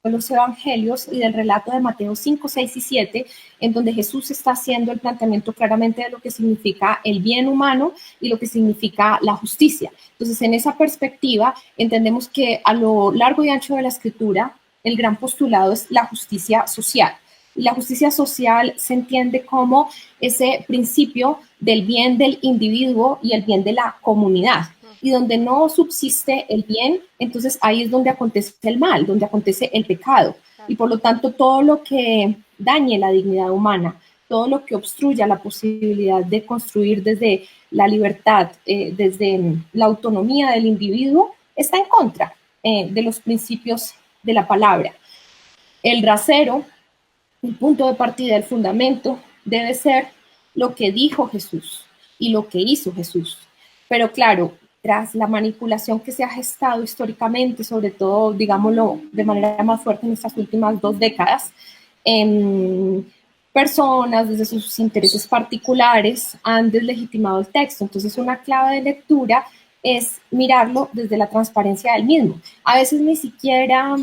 de los Evangelios y del relato de Mateo 5, 6 y 7, en donde Jesús está haciendo el planteamiento claramente de lo que significa el bien humano y lo que significa la justicia. Entonces, en esa perspectiva, entendemos que a lo largo y ancho de la Escritura, el gran postulado es la justicia social. Y la justicia social se entiende como ese principio del bien del individuo y el bien de la comunidad. Y donde no subsiste el bien, entonces ahí es donde acontece el mal, donde acontece el pecado. Y por lo tanto, todo lo que dañe la dignidad humana, todo lo que obstruya la posibilidad de construir desde la libertad, desde la autonomía del individuo, está en contra de los principios de la palabra. El rasero, el punto de partida, el fundamento, debe ser lo que dijo Jesús y lo que hizo Jesús. Pero claro, tras la manipulación que se ha gestado históricamente, sobre todo, digámoslo, de manera más fuerte en estas últimas 2 décadas, personas desde sus intereses particulares han deslegitimado el texto. Entonces, una clave de lectura es mirarlo desde la transparencia del mismo. A veces ni siquiera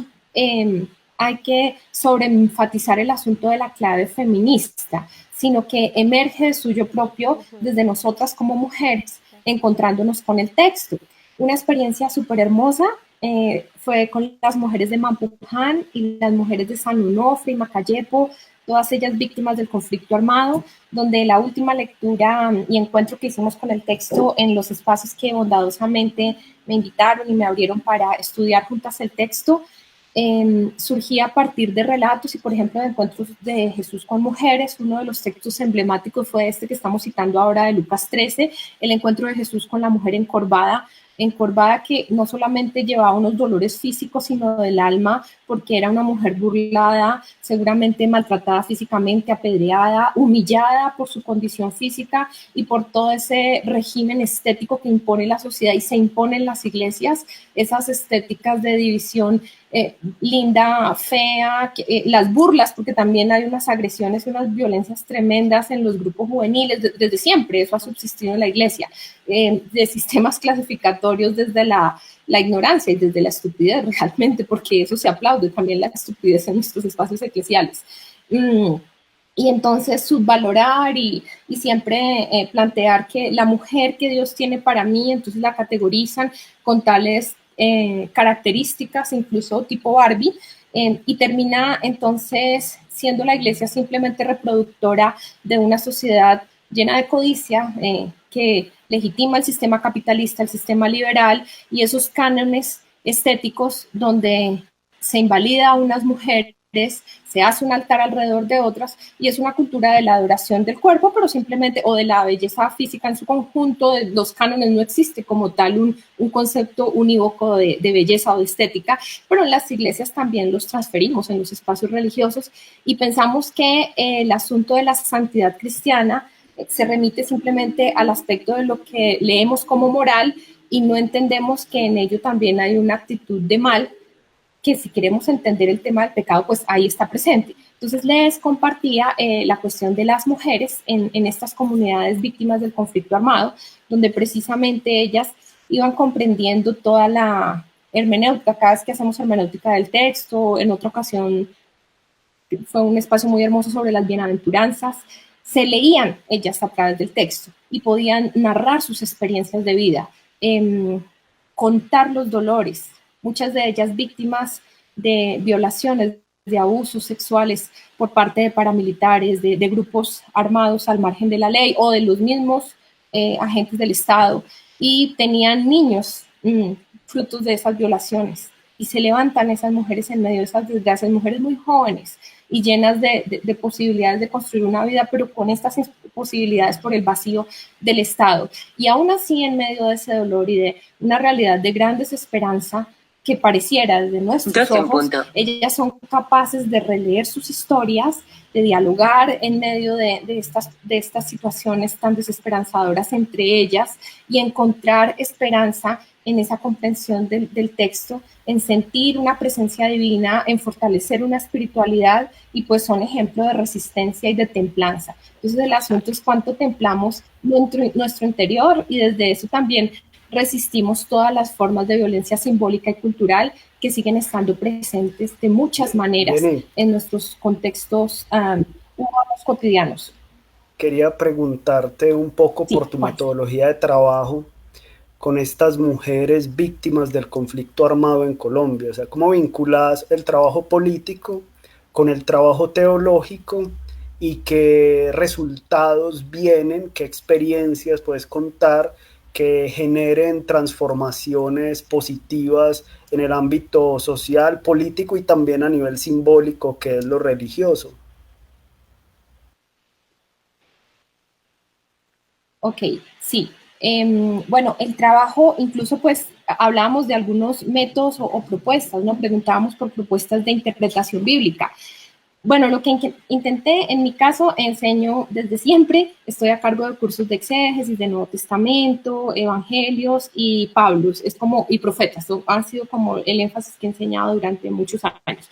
hay que sobreenfatizar el asunto de la clave feminista, sino que emerge de suyo propio desde nosotras como mujeres, encontrándonos con el texto. Una experiencia súper hermosa fue con las mujeres de Mampuján y las mujeres de San Onofre y Macayepo, todas ellas víctimas del conflicto armado, donde la última lectura y encuentro que hicimos con el texto en los espacios que bondadosamente me invitaron y me abrieron para estudiar juntas el texto, surgía a partir de relatos y, por ejemplo, de encuentros de Jesús con mujeres. Uno de los textos emblemáticos fue este que estamos citando ahora de Lucas 13, el encuentro de Jesús con la mujer encorvada que no solamente llevaba unos dolores físicos, sino del alma, porque era una mujer burlada, seguramente maltratada físicamente, apedreada, humillada por su condición física y por todo ese régimen estético que impone la sociedad y se impone en las iglesias, esas estéticas de división linda, fea, las burlas, porque también hay unas agresiones y unas violencias tremendas en los grupos juveniles, desde siempre eso ha subsistido en la iglesia, de sistemas clasificatorios desde la ignorancia y desde la estupidez realmente, porque eso se aplaude también la estupidez en nuestros espacios eclesiales. Y entonces subvalorar y siempre plantear que la mujer que Dios tiene para mí, entonces la categorizan con tales características, incluso tipo Barbie, y termina entonces siendo la iglesia simplemente reproductora de una sociedad llena de codicia que legitima el sistema capitalista, el sistema liberal y esos cánones estéticos donde se invalida a unas mujeres, se hace un altar alrededor de otras y es una cultura de la adoración del cuerpo, pero simplemente, o de la belleza física en su conjunto, de los cánones no existe como tal un concepto unívoco de belleza o de estética, pero en las iglesias también los transferimos en los espacios religiosos y pensamos que el asunto de la santidad cristiana se remite simplemente al aspecto de lo que leemos como moral y no entendemos que en ello también hay una actitud de mal, que si queremos entender el tema del pecado, pues ahí está presente. Entonces les compartía la cuestión de las mujeres en estas comunidades víctimas del conflicto armado, donde precisamente ellas iban comprendiendo toda la hermenéutica, cada vez que hacemos hermenéutica del texto, en otra ocasión fue un espacio muy hermoso sobre las bienaventuranzas, se leían ellas a través del texto y podían narrar sus experiencias de vida, contar los dolores, muchas de ellas víctimas de violaciones, de abusos sexuales por parte de paramilitares, de grupos armados al margen de la ley o de los mismos agentes del Estado, y tenían niños frutos de esas violaciones. Y se levantan esas mujeres en medio de esas desgracias, mujeres muy jóvenes y llenas de posibilidades de construir una vida, pero con estas posibilidades por el vacío del Estado. Y aún así, en medio de ese dolor y de una realidad de gran desesperanza, que pareciera desde nuestros ojos, ellas son capaces de releer sus historias, de dialogar en medio de estas situaciones tan desesperanzadoras entre ellas y encontrar esperanza en esa comprensión del texto, en sentir una presencia divina, en fortalecer una espiritualidad y pues son ejemplo de resistencia y de templanza. Entonces el asunto es cuánto templamos nuestro interior y desde eso también resistimos todas las formas de violencia simbólica y cultural que siguen estando presentes de muchas maneras en nuestros contextos humanos cotidianos. Quería preguntarte un poco por tu metodología de trabajo con estas mujeres víctimas del conflicto armado en Colombia. O sea, ¿cómo vinculas el trabajo político con el trabajo teológico y qué resultados vienen, qué experiencias puedes contar que generen transformaciones positivas en el ámbito social, político y también a nivel simbólico, que es lo religioso? Ok, sí. Bueno, el trabajo, incluso pues hablábamos de algunos métodos o propuestas, ¿no? Preguntábamos por propuestas de interpretación bíblica. Bueno, lo que intenté, en mi caso, enseño desde siempre, estoy a cargo de cursos de exégesis, de Nuevo Testamento, Evangelios y Pablos, y profetas, ha sido como el énfasis que he enseñado durante muchos años.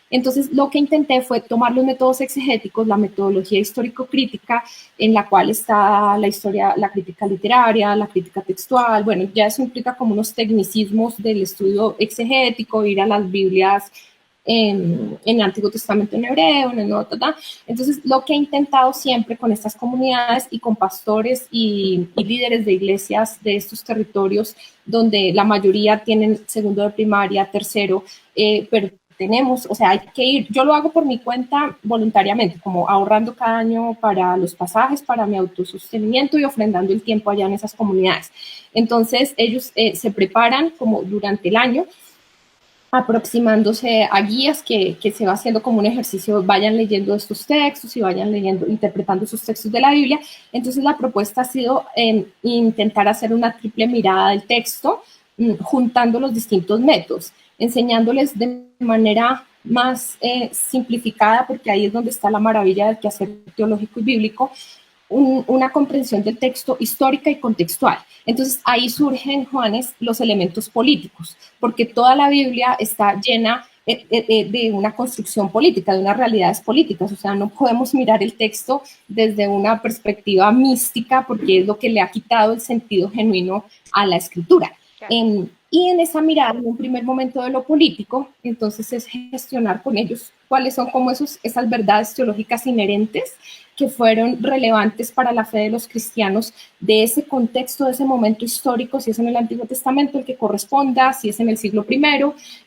Entonces, lo que intenté fue tomar los métodos exegéticos, la metodología histórico-crítica, en la cual está la historia, la crítica literaria, la crítica textual, bueno, ya eso implica como unos tecnicismos del estudio exegético, ir a las Biblias en el Antiguo Testamento en hebreo, en el Nuevo, Entonces, lo que he intentado siempre con estas comunidades y con pastores y líderes de iglesias de estos territorios, donde la mayoría tienen segundo de primaria, tercero, pero tenemos, o sea, hay que ir, yo lo hago por mi cuenta voluntariamente, como ahorrando cada año para los pasajes, para mi autosostenimiento y ofrendando el tiempo allá en esas comunidades. Entonces, ellos se preparan como durante el año, aproximándose a guías que se va haciendo como un ejercicio, vayan leyendo estos textos y vayan leyendo, interpretando esos textos de la Biblia. Entonces la propuesta ha sido intentar hacer una triple mirada del texto, juntando los distintos métodos, enseñándoles de manera más simplificada, porque ahí es donde está la maravilla del quehacer teológico y bíblico, una comprensión del texto histórica y contextual. Entonces ahí surgen, Juanes, los elementos políticos, porque toda la Biblia está llena de una construcción política, de unas realidades políticas. O sea, no podemos mirar el texto desde una perspectiva mística, porque es lo que le ha quitado el sentido genuino a la escritura. Y en esa mirada, en un primer momento de lo político, entonces es gestionar con ellos cuáles son como esas verdades teológicas inherentes que fueron relevantes para la fe de los cristianos de ese contexto, de ese momento histórico, si es en el Antiguo Testamento el que corresponda, si es en el siglo I,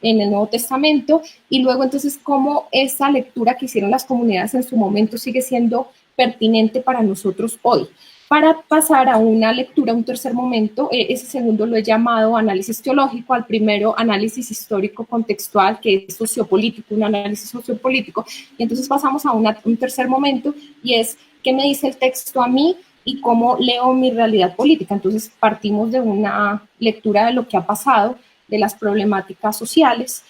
en el Nuevo Testamento, y luego entonces cómo esa lectura que hicieron las comunidades en su momento sigue siendo pertinente para nosotros hoy. Para pasar a una lectura, un tercer momento, ese segundo lo he llamado análisis teológico, al primero análisis histórico contextual, que es sociopolítico, un análisis sociopolítico, y entonces pasamos a un tercer momento, y es qué me dice el texto a mí y cómo leo mi realidad política. Entonces partimos de una lectura de lo que ha pasado, de las problemáticas sociales,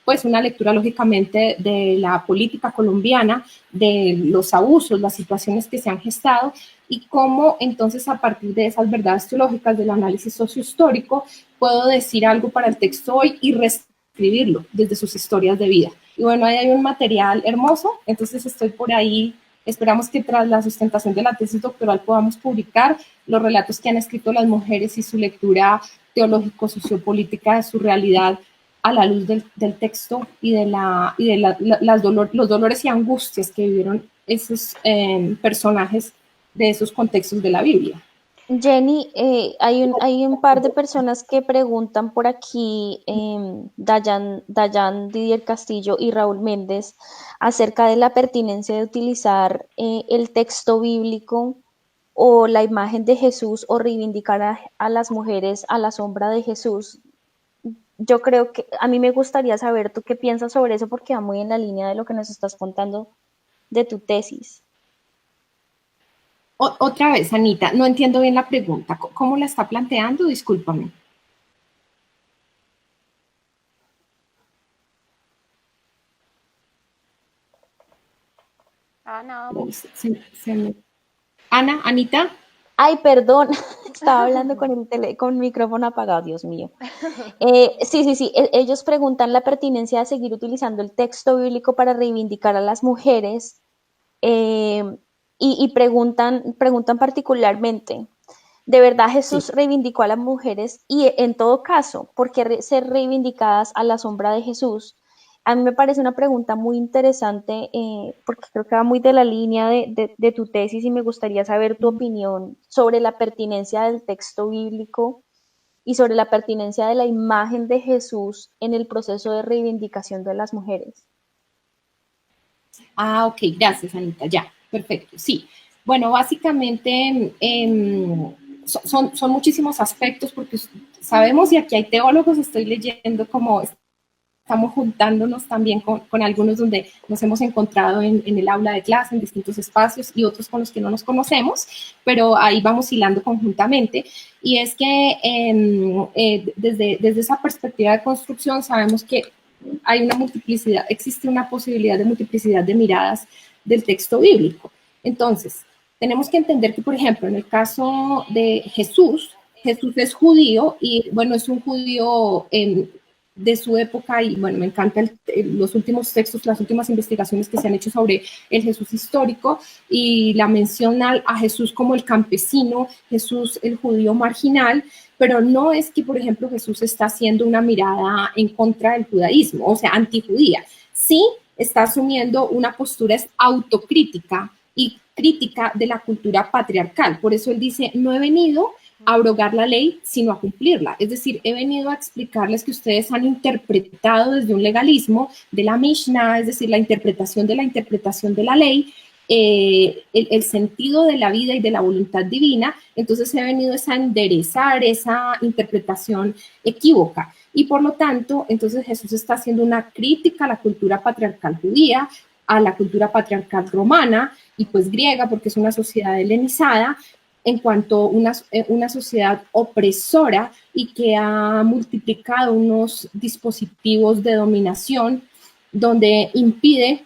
pues una lectura lógicamente de la política colombiana, de los abusos, las situaciones que se han gestado y cómo entonces a partir de esas verdades teológicas del análisis sociohistórico puedo decir algo para el texto hoy y reescribirlo desde sus historias de vida. Y bueno, ahí hay un material hermoso, entonces estoy por ahí. Esperamos que tras la sustentación de la tesis doctoral podamos publicar los relatos que han escrito las mujeres y su lectura teológico-sociopolítica de su realidad a la luz del texto y de los dolores y angustias que vivieron esos personajes de esos contextos de la Biblia. Jenny, hay un par de personas que preguntan por aquí, Dayan Didier Castillo y Raúl Méndez, acerca de la pertinencia de utilizar el texto bíblico o la imagen de Jesús o reivindicar a las mujeres a la sombra de Jesús. Yo creo que a mí me gustaría saber tú qué piensas sobre eso, porque va muy en la línea de lo que nos estás contando de tu tesis. Otra vez, Anita, no entiendo bien la pregunta. ¿Cómo la está planteando? Discúlpame. Ana. Ana, Anita. Ay, perdón, estaba hablando con el micrófono apagado, Dios mío. Sí, ellos preguntan la pertinencia de seguir utilizando el texto bíblico para reivindicar a las mujeres y preguntan particularmente, ¿de verdad Jesús reivindicó a las mujeres? Y en todo caso, ¿por qué ser reivindicadas a la sombra de Jesús? A mí me parece una pregunta muy interesante porque creo que va muy de la línea de tu tesis y me gustaría saber tu opinión sobre la pertinencia del texto bíblico y sobre la pertinencia de la imagen de Jesús en el proceso de reivindicación de las mujeres. Ah, ok, gracias, Anita, ya, perfecto, sí. Bueno, básicamente son muchísimos aspectos porque sabemos, y aquí hay teólogos, estoy leyendo como estamos juntándonos también con algunos donde nos hemos encontrado en el aula de clase, en distintos espacios, y otros con los que no nos conocemos, pero ahí vamos hilando conjuntamente. Y es que desde esa perspectiva de construcción sabemos que hay una multiplicidad, existe una posibilidad de multiplicidad de miradas del texto bíblico. Entonces, tenemos que entender que, por ejemplo, en el caso de Jesús es judío y, bueno, es un judío de su época y, bueno, me encantan los últimos textos, las últimas investigaciones que se han hecho sobre el Jesús histórico y la mención a Jesús como el campesino, Jesús el judío marginal, pero no es que, por ejemplo, Jesús está haciendo una mirada en contra del judaísmo, o sea, antijudía. Sí está asumiendo una postura autocrítica y crítica de la cultura patriarcal. Por eso él dice, no he venido abrogar la ley, sino a cumplirla. Es decir, he venido a explicarles que ustedes han interpretado desde un legalismo de la Mishnah, es decir, la interpretación de la ley, el sentido de la vida y de la voluntad divina. Entonces he venido a enderezar esa interpretación equívoca. Y por lo tanto, entonces Jesús está haciendo una crítica a la cultura patriarcal judía, a la cultura patriarcal romana y pues griega, porque es una sociedad helenizada, en cuanto a una sociedad opresora y que ha multiplicado unos dispositivos de dominación donde impide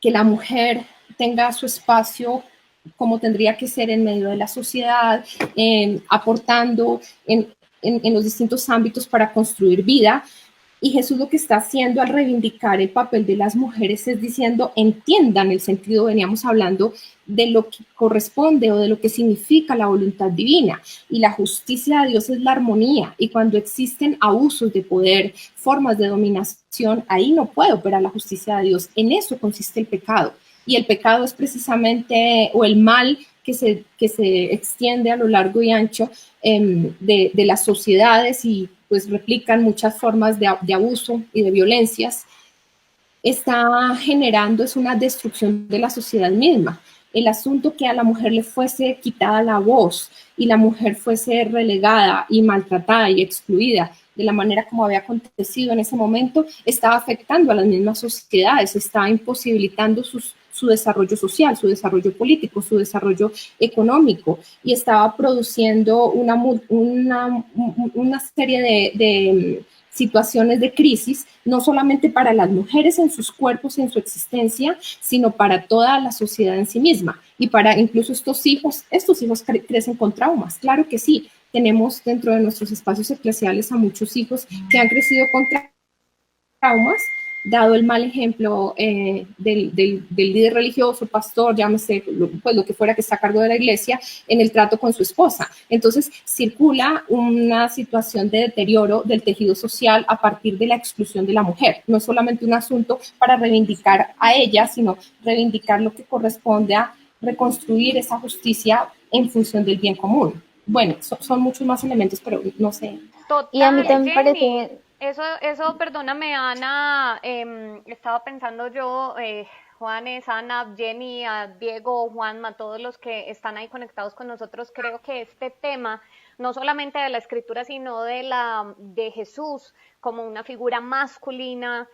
que la mujer tenga su espacio como tendría que ser en medio de la sociedad, aportando en los distintos ámbitos para construir vida. Y Jesús lo que está haciendo al reivindicar el papel de las mujeres es diciendo, entiendan el sentido, veníamos hablando de lo que corresponde o de lo que significa la voluntad divina. Y la justicia de Dios es la armonía. Y cuando existen abusos de poder, formas de dominación, ahí no puede operar la justicia de Dios. En eso consiste el pecado. Y el pecado es precisamente, o el mal que se extiende a lo largo y ancho de las sociedades y pues replican muchas formas de abuso y de violencias, está generando es una destrucción de la sociedad misma. El asunto que a la mujer le fuese quitada la voz y la mujer fuese relegada y maltratada y excluida de la manera como había acontecido en ese momento, estaba afectando a las mismas sociedades, estaba imposibilitando su desarrollo social, su desarrollo político, su desarrollo económico, y estaba produciendo una serie de situaciones de crisis, no solamente para las mujeres en sus cuerpos, en su existencia, sino para toda la sociedad en sí misma. Y para incluso estos hijos crecen con traumas. Claro que sí, tenemos dentro de nuestros espacios eclesiales a muchos hijos que han crecido con traumas, dado el mal ejemplo del líder religioso, pastor, llámese, pues lo que fuera que está a cargo de la iglesia, en el trato con su esposa. Entonces, circula una situación de deterioro del tejido social a partir de la exclusión de la mujer. No es solamente un asunto para reivindicar a ella, sino reivindicar lo que corresponde a reconstruir esa justicia en función del bien común. Bueno, son muchos más elementos, pero no sé. Total, y a mí también me Jenny, parece, eso, perdóname, Ana, estaba pensando yo, Juanes, Ana, Jenny, a Diego, Juanma, a todos los que están ahí conectados con nosotros, creo que este tema, no solamente de la escritura, sino de Jesús como una figura masculina,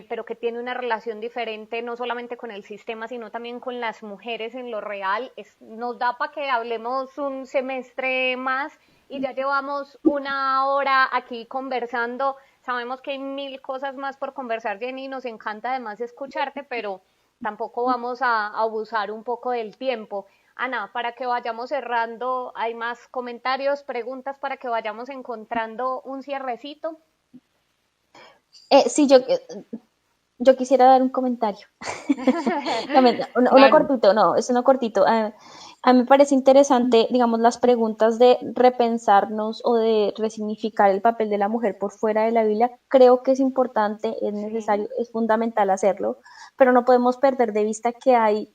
pero que tiene una relación diferente no solamente con el sistema, sino también con las mujeres en lo real, nos da para que hablemos un semestre más y ya llevamos una hora aquí conversando. Sabemos que hay mil cosas más por conversar, Jenny, nos encanta además escucharte, pero tampoco vamos a abusar un poco del tiempo. Ana, para que vayamos cerrando, ¿hay más comentarios, preguntas para que vayamos encontrando un cierrecito? sí, yo quisiera dar un comentario. Uno Claro. cortito, no, es uno cortito. A mí me parece interesante, digamos, las preguntas de repensarnos o de resignificar el papel de la mujer por fuera de la Biblia. Creo que es importante, es necesario, es fundamental hacerlo, pero no podemos perder de vista que hay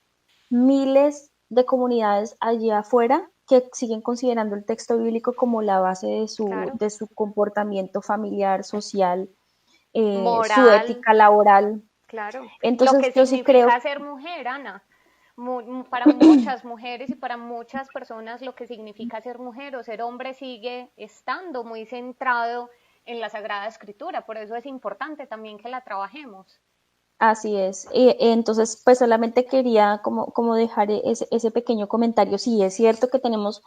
miles de comunidades allí afuera que siguen considerando el texto bíblico como la base Claro. de su comportamiento familiar, social, su Moral, ética laboral. claro. Lo Entonces que yo sí creo, significa ser mujer, Ana. Para muchas mujeres y para muchas personas lo que significa ser mujer o ser hombre sigue estando muy centrado en la Sagrada Escritura, por eso es importante también que la trabajemos. así es. Entonces, pues solamente quería como dejar ese pequeño comentario. Sí, es cierto que tenemos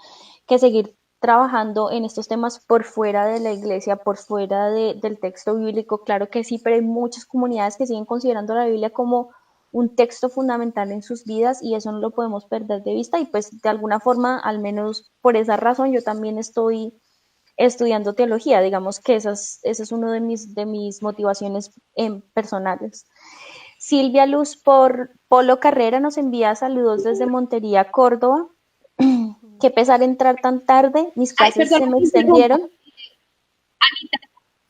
que seguir trabajando en estos temas por fuera de la iglesia, por fuera del texto bíblico, claro que sí, pero hay muchas comunidades que siguen considerando la Biblia como un texto fundamental en sus vidas y eso no lo podemos perder de vista y pues de alguna forma, al menos por esa razón, yo también estoy estudiando teología, digamos que esa es una de mis motivaciones personales. Silvia Luz por Polo Carrera nos envía saludos desde Montería, Córdoba. Qué pesar entrar tan tarde, mis clases se me extendieron.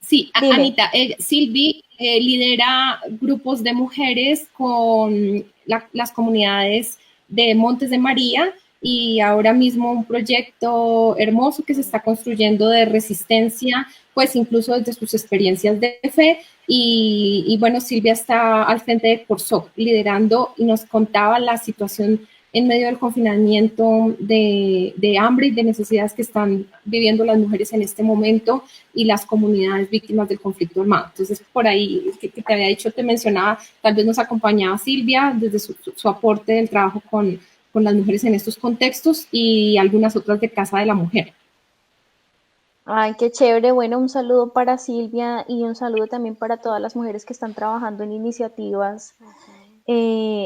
Sí, Dime. Anita, Silvi lidera grupos de mujeres con las comunidades de Montes de María y ahora mismo un proyecto hermoso que se está construyendo de resistencia, pues incluso desde sus experiencias de fe. Y bueno, Silvia está al frente de Corsoc, liderando, y nos contaba la situación en medio del confinamiento de hambre y de necesidades que están viviendo las mujeres en este momento y las comunidades víctimas del conflicto armado. Entonces, por ahí, que te había dicho, te mencionaba, tal vez nos acompañaba Silvia desde su aporte del trabajo con las mujeres en estos contextos y algunas otras de Casa de la Mujer. Ay, qué chévere. Bueno, un saludo para Silvia y un saludo también para todas las mujeres que están trabajando en iniciativas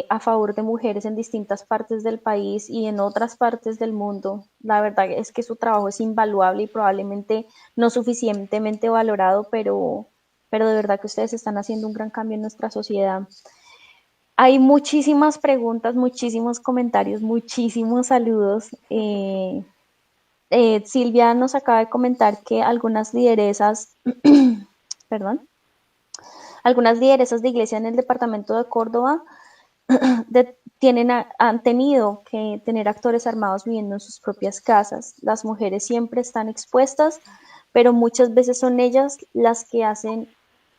a favor de mujeres en distintas partes del país y en otras partes del mundo. La verdad es que su trabajo es invaluable y probablemente no suficientemente valorado, pero de verdad que ustedes están haciendo un gran cambio en nuestra sociedad. Hay muchísimas preguntas, muchísimos comentarios, muchísimos saludos. Silvia nos acaba de comentar que algunas lideresas, perdón, algunas lideresas de iglesia en el departamento de Córdoba han tenido que tener actores armados viviendo en sus propias casas. Las mujeres siempre están expuestas, pero muchas veces son ellas las que hacen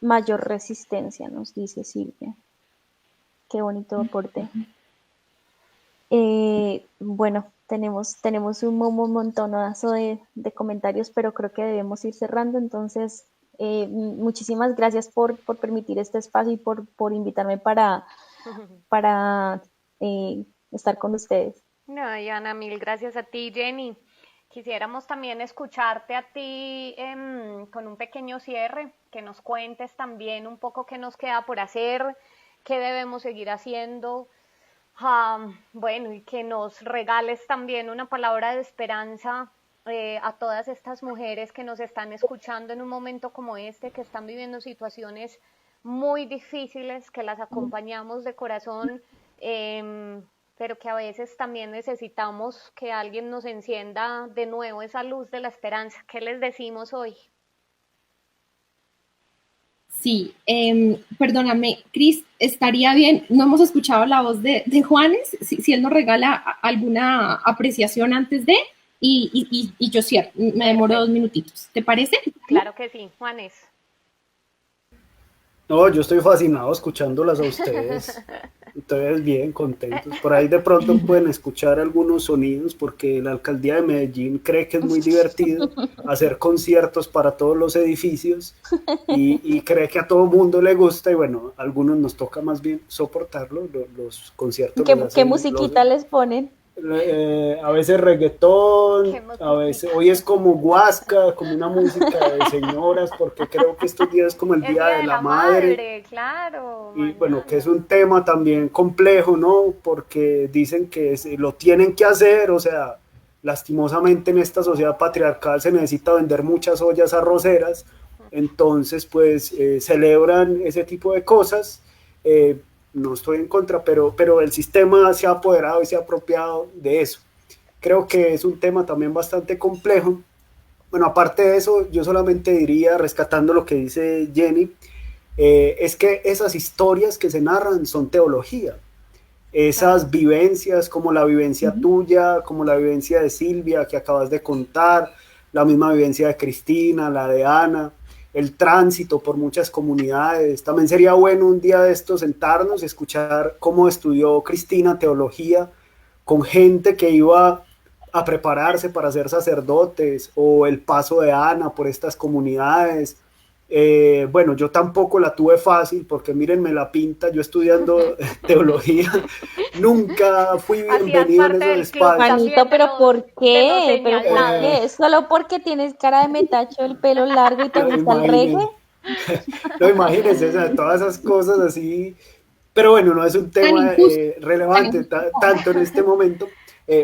mayor resistencia, nos dice Silvia. Qué bonito aporte. Bueno, tenemos un montonazo de comentarios, pero creo que debemos ir cerrando. Entonces, muchísimas gracias por permitir este espacio y por invitarme para estar con ustedes. No, Ana, mil gracias a ti, Jenny. Quisiéramos también escucharte a ti con un pequeño cierre, que nos cuentes también un poco qué nos queda por hacer, qué debemos seguir haciendo. Bueno, y que nos regales también una palabra de esperanza a todas estas mujeres que nos están escuchando en un momento como este, que están viviendo situaciones muy difíciles, que las acompañamos de corazón, pero que a veces también necesitamos que alguien nos encienda de nuevo esa luz de la esperanza. ¿Qué les decimos hoy? Sí, perdóname, Cris, estaría bien, no hemos escuchado la voz de Juanes, si él nos regala alguna apreciación antes de, y yo cierro, me demoro 2 minutitos, ¿te parece? Claro que sí, Juanes. No, yo estoy fascinado escuchándolas a ustedes. Ustedes bien contentos. Por ahí de pronto pueden escuchar algunos sonidos porque la alcaldía de Medellín cree que es muy divertido hacer conciertos para todos los edificios y cree que a todo mundo le gusta y bueno, a algunos nos toca más bien soportarlo, los conciertos. ¿Qué musiquita les ponen? A veces reggaetón, a veces, hoy es como guasca, como una música de señoras, porque creo que estos días es como el Día de la Madre. Claro. Y bueno, que es un tema también complejo, ¿no? Porque dicen que lo tienen que hacer, o sea, lastimosamente en esta sociedad patriarcal se necesita vender muchas ollas arroceras, entonces pues celebran ese tipo de cosas. No estoy en contra, pero el sistema se ha apoderado y se ha apropiado de eso. Creo que es un tema también bastante complejo. Bueno, aparte de eso, yo solamente diría, rescatando lo que dice Jenny, es que esas historias que se narran son teología. Esas vivencias, como la vivencia tuya, como la vivencia de Silvia que acabas de contar, la misma vivencia de Cristina, la de Ana, el tránsito por muchas comunidades. También sería bueno un día de estos sentarnos y escuchar cómo estudió Cristina teología con gente que iba a prepararse para ser sacerdotes, o el paso de Ana por estas comunidades. Bueno, yo tampoco la tuve fácil porque mírenme la pinta, yo estudiando teología nunca fui bienvenido en esos espacios. Juanito, pero ¿por qué? ¿Pero por qué? ¿Solo porque tienes cara de metacho, el pelo largo y te gusta el reggae? No, imagínense, o sea, todas esas cosas así, pero bueno, no es un tema relevante tanto en este momento,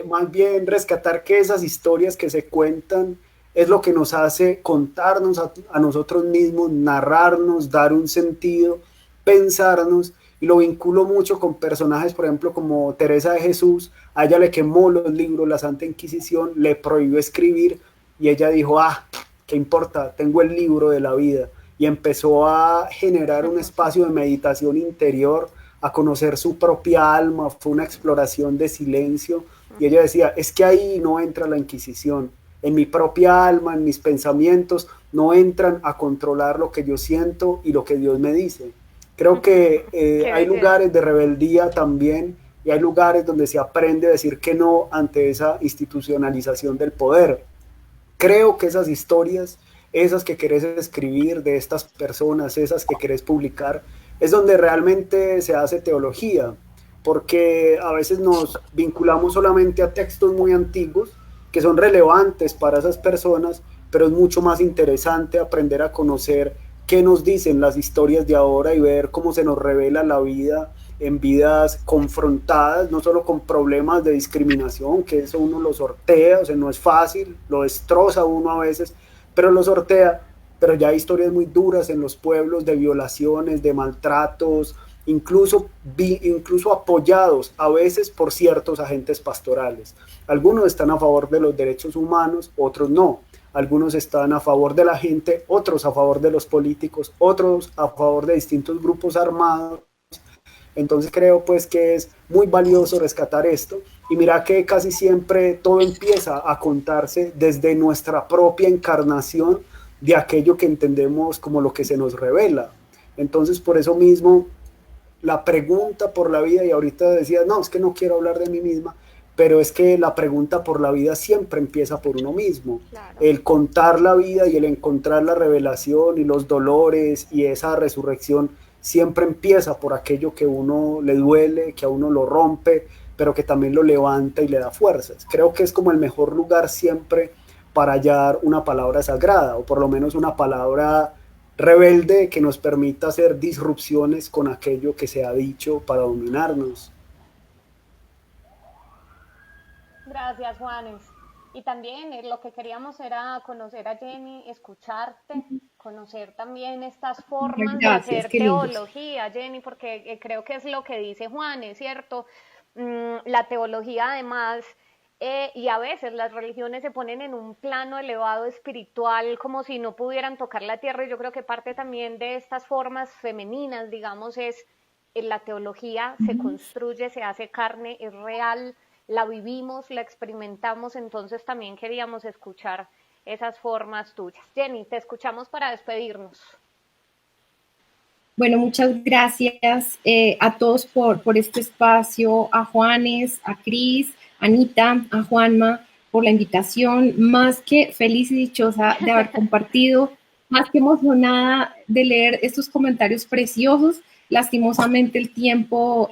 más bien rescatar que esas historias que se cuentan es lo que nos hace contarnos a nosotros mismos, narrarnos, dar un sentido, pensarnos, y lo vinculo mucho con personajes, por ejemplo, como Teresa de Jesús. A ella le quemó los libros la Santa Inquisición, le prohibió escribir, y ella dijo, ¿qué importa? Tengo el libro de la vida, y empezó a generar un espacio de meditación interior, a conocer su propia alma, fue una exploración de silencio, Y ella decía, es que ahí no entra la Inquisición, en mi propia alma, en mis pensamientos, no entran a controlar lo que yo siento y lo que Dios me dice. Creo que hay lugares de rebeldía también, y hay lugares donde se aprende a decir que no ante esa institucionalización del poder. Creo que esas historias, esas que querés escribir de estas personas, esas que querés publicar, es donde realmente se hace teología, porque a veces nos vinculamos solamente a textos muy antiguos que son relevantes para esas personas, pero es mucho más interesante aprender a conocer qué nos dicen las historias de ahora y ver cómo se nos revela la vida en vidas confrontadas, no solo con problemas de discriminación, que eso uno lo sortea, o sea, no es fácil, lo destroza uno a veces, pero lo sortea, pero ya hay historias muy duras en los pueblos de violaciones, de maltratos, incluso apoyados a veces por ciertos agentes pastorales. Algunos están a favor de los derechos humanos, otros no. Algunos están a favor de la gente, otros a favor de los políticos, otros a favor de distintos grupos armados. Entonces creo pues que es muy valioso rescatar esto, y mira que casi siempre todo empieza a contarse desde nuestra propia encarnación de aquello que entendemos como lo que se nos revela. Entonces por eso mismo la pregunta por la vida, y ahorita decía, no, es que no quiero hablar de mí misma, pero es que la pregunta por la vida siempre empieza por uno mismo. Claro. El contar la vida y el encontrar la revelación y los dolores y esa resurrección siempre empieza por aquello que a uno le duele, que a uno lo rompe, pero que también lo levanta y le da fuerzas. Creo que es como el mejor lugar siempre para hallar una palabra sagrada, o por lo menos una palabra rebelde que nos permita hacer disrupciones con aquello que se ha dicho para dominarnos. Gracias, Juanes. Y también lo que queríamos era conocer a Jenny, escucharte, conocer también estas formas de hacer teología, Jenny, porque creo que es lo que dice Juanes, ¿cierto? La teología además, y a veces las religiones se ponen en un plano elevado espiritual como si no pudieran tocar la tierra, y yo creo que parte también de estas formas femeninas, digamos, es la teología se construye, se hace carne, es real, la vivimos, la experimentamos, entonces también queríamos escuchar esas formas tuyas. Jenny, te escuchamos para despedirnos. Bueno, muchas gracias a todos por este espacio, a Juanes, a Cris, a Anita, a Juanma, por la invitación. Más que feliz y dichosa de haber compartido, más que emocionada de leer estos comentarios preciosos. Lastimosamente el tiempo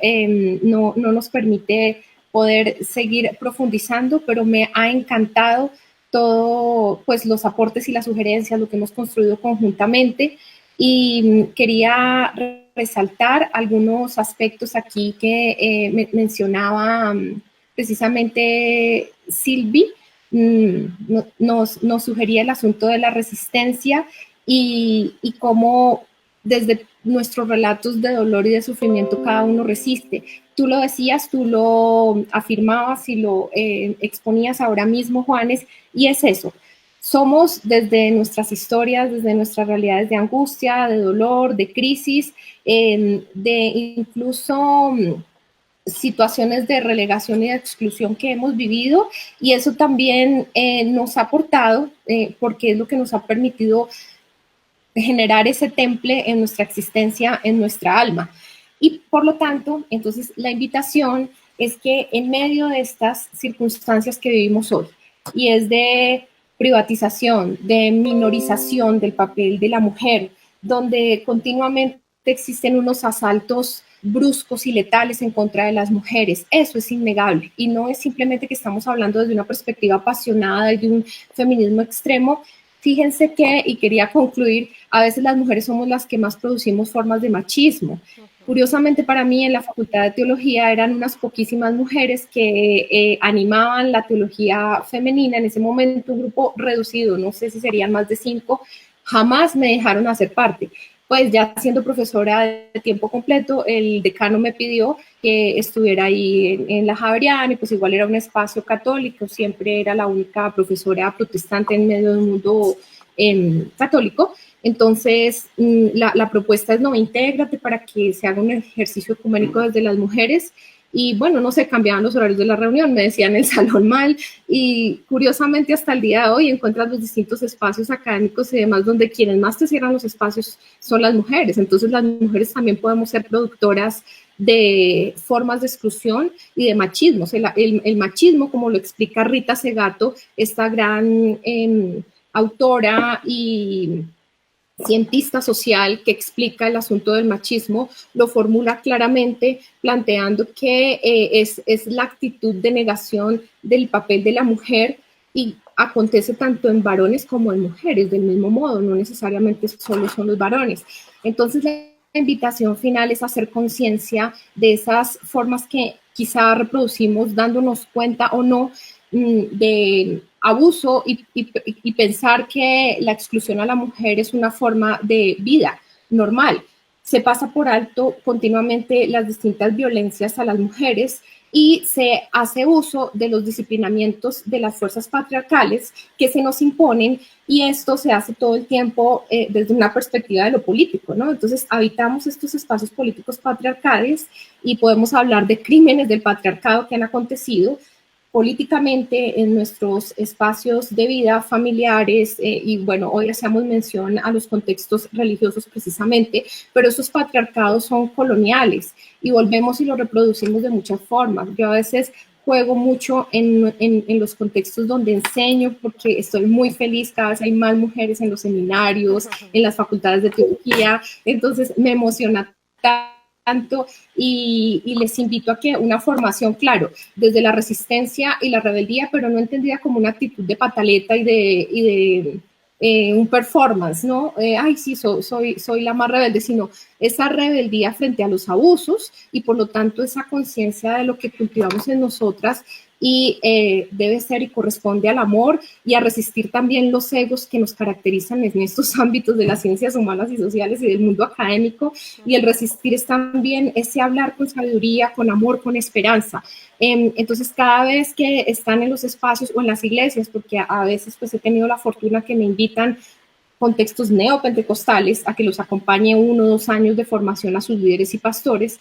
no nos permite poder seguir profundizando, pero me ha encantado todo, pues los aportes y las sugerencias, lo que hemos construido conjuntamente, y quería resaltar algunos aspectos aquí que mencionaba precisamente Silvi. Nos sugería el asunto de la resistencia y cómo desde nuestros relatos de dolor y de sufrimiento cada uno resiste. Tú lo decías, tú lo afirmabas y lo exponías ahora mismo, Juanes, y es eso. Somos desde nuestras historias, desde nuestras realidades de angustia, de dolor, de crisis, de incluso situaciones de relegación y de exclusión que hemos vivido, y eso también nos ha aportado, porque es lo que nos ha permitido generar ese temple en nuestra existencia, en nuestra alma. Y por lo tanto, entonces la invitación es que en medio de estas circunstancias que vivimos hoy, y es de privatización, de minorización del papel de la mujer, donde continuamente existen unos asaltos bruscos y letales en contra de las mujeres, eso es innegable, y no es simplemente que estamos hablando desde una perspectiva apasionada, de un feminismo extremo. Fíjense que, y quería concluir, a veces las mujeres somos las que más producimos formas de machismo. Curiosamente para mí en la Facultad de Teología eran unas poquísimas mujeres que animaban la teología femenina, en ese momento un grupo reducido, no sé si serían más de 5, jamás me dejaron hacer parte. Pues ya siendo profesora de tiempo completo, el decano me pidió que estuviera ahí en la Javeriana, y pues igual era un espacio católico, siempre era la única profesora protestante en medio del mundo católico. Entonces, la propuesta es: no, intégrate para que se haga un ejercicio ecuménico desde las mujeres. y bueno, no sé, cambiaban los horarios de la reunión, me decían el salón mal, y curiosamente hasta el día de hoy encuentras los distintos espacios académicos y demás donde quienes más te cierran los espacios son las mujeres. Entonces las mujeres también podemos ser productoras de formas de exclusión y de machismos. El machismo, como lo explica Rita Segato, esta gran autora y cientista social que explica el asunto del machismo, lo formula claramente planteando que es la actitud de negación del papel de la mujer y acontece tanto en varones como en mujeres, del mismo modo, no necesariamente solo son los varones. Entonces, la invitación final es hacer conciencia de esas formas que quizá reproducimos dándonos cuenta o no de abuso y pensar que la exclusión a la mujer es una forma de vida normal. Se pasa por alto continuamente las distintas violencias a las mujeres y se hace uso de los disciplinamientos de las fuerzas patriarcales que se nos imponen, y esto se hace todo el tiempo desde una perspectiva de lo político, ¿no? Entonces habitamos estos espacios políticos patriarcales y podemos hablar de crímenes del patriarcado que han acontecido políticamente en nuestros espacios de vida familiares, y bueno, hoy hacemos mención a los contextos religiosos precisamente, pero esos patriarcados son coloniales y volvemos y lo reproducimos de muchas formas. Yo a veces juego mucho en los contextos donde enseño porque estoy muy feliz, cada vez hay más mujeres en los seminarios, en las facultades de teología, entonces me emociona tanto y les invito a que una formación, claro, desde la resistencia y la rebeldía, pero no entendida como una actitud de pataleta y de un performance, ¿no? Ay, sí, soy la más rebelde, sino esa rebeldía frente a los abusos y por lo tanto esa conciencia de lo que cultivamos en nosotras y debe ser y corresponde al amor y a resistir también los egos que nos caracterizan en estos ámbitos de las ciencias humanas y sociales y del mundo académico, y el resistir es también ese hablar con sabiduría, con amor, con esperanza. Entonces cada vez que están en los espacios o en las iglesias, porque a veces pues he tenido la fortuna que me invitan contextos neopentecostales a que los acompañe 1 o 2 años de formación a sus líderes y pastores,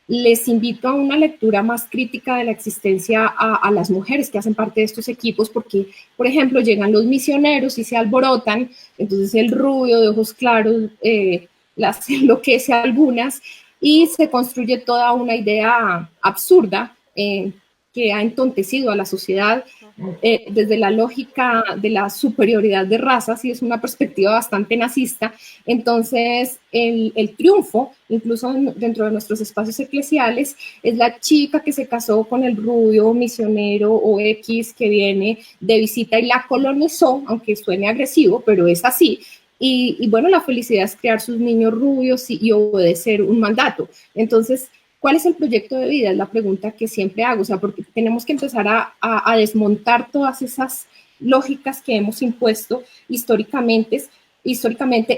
les invito a una lectura más crítica de la existencia a las mujeres que hacen parte de estos equipos, porque, por ejemplo, llegan los misioneros y se alborotan, entonces el rubio de ojos claros las enloquece a algunas y se construye toda una idea absurda que ha entontecido a la sociedad desde la lógica de la superioridad de razas, y es una perspectiva bastante nazista. Entonces, el triunfo, incluso dentro de nuestros espacios eclesiales, es la chica que se casó con el rubio misionero o X que viene de visita y la colonizó, aunque suene agresivo, pero es así. Y bueno, la felicidad es crear sus niños rubios y obedecer un mandato. Entonces, ¿cuál es el proyecto de vida? Es la pregunta que siempre hago, o sea, porque tenemos que empezar a desmontar todas esas lógicas que hemos impuesto históricamente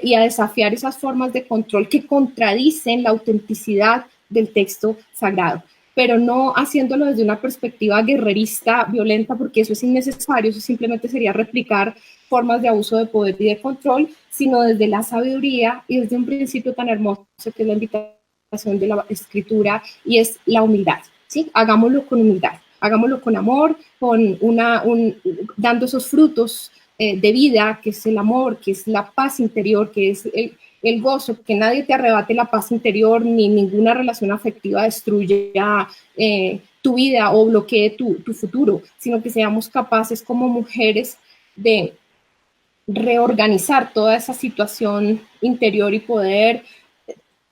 y a desafiar esas formas de control que contradicen la autenticidad del texto sagrado, pero no haciéndolo desde una perspectiva guerrerista, violenta, porque eso es innecesario, eso simplemente sería replicar formas de abuso de poder y de control, sino desde la sabiduría y desde un principio tan hermoso que es la invitación de la escritura, y es la humildad, ¿sí? Hagámoslo con humildad, hagámoslo con amor, dando esos frutos de vida, que es el amor, que es la paz interior, que es el gozo, que nadie te arrebate la paz interior, ni ninguna relación afectiva destruya tu vida o bloquee tu futuro, sino que seamos capaces como mujeres de reorganizar toda esa situación interior y poder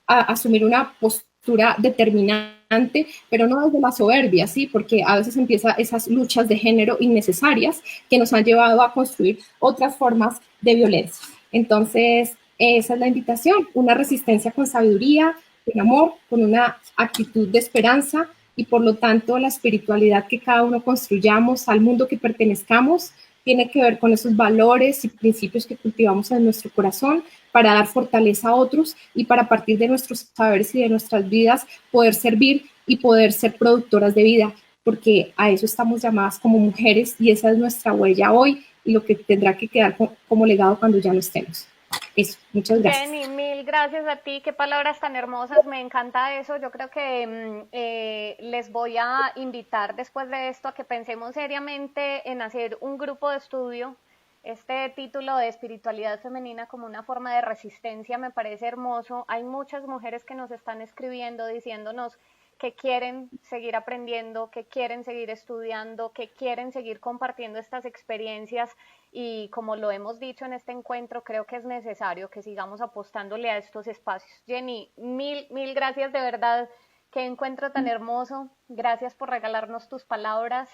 asumir una postura determinante, pero no desde la soberbia, ¿sí? Porque a veces empiezan esas luchas de género innecesarias que nos han llevado a construir otras formas de violencia. Entonces, esa es la invitación, una resistencia con sabiduría, con amor, con una actitud de esperanza, y por lo tanto la espiritualidad que cada uno construyamos al mundo que pertenezcamos tiene que ver con esos valores y principios que cultivamos en nuestro corazón para dar fortaleza a otros y para, a partir de nuestros saberes y de nuestras vidas, poder servir y poder ser productoras de vida, porque a eso estamos llamadas como mujeres y esa es nuestra huella hoy y lo que tendrá que quedar como legado cuando ya no estemos. Eso, muchas gracias. Jenny, mil gracias a ti, qué palabras tan hermosas, me encanta eso. Yo creo que les voy a invitar después de esto a que pensemos seriamente en hacer un grupo de estudio. Este título de espiritualidad femenina como una forma de resistencia me parece hermoso. Hay muchas mujeres que nos están escribiendo diciéndonos que quieren seguir aprendiendo, que quieren seguir estudiando, que quieren seguir compartiendo estas experiencias y como lo hemos dicho en este encuentro, creo que es necesario que sigamos apostándole a estos espacios. Jenny, mil gracias de verdad, qué encuentro tan hermoso, gracias por regalarnos tus palabras,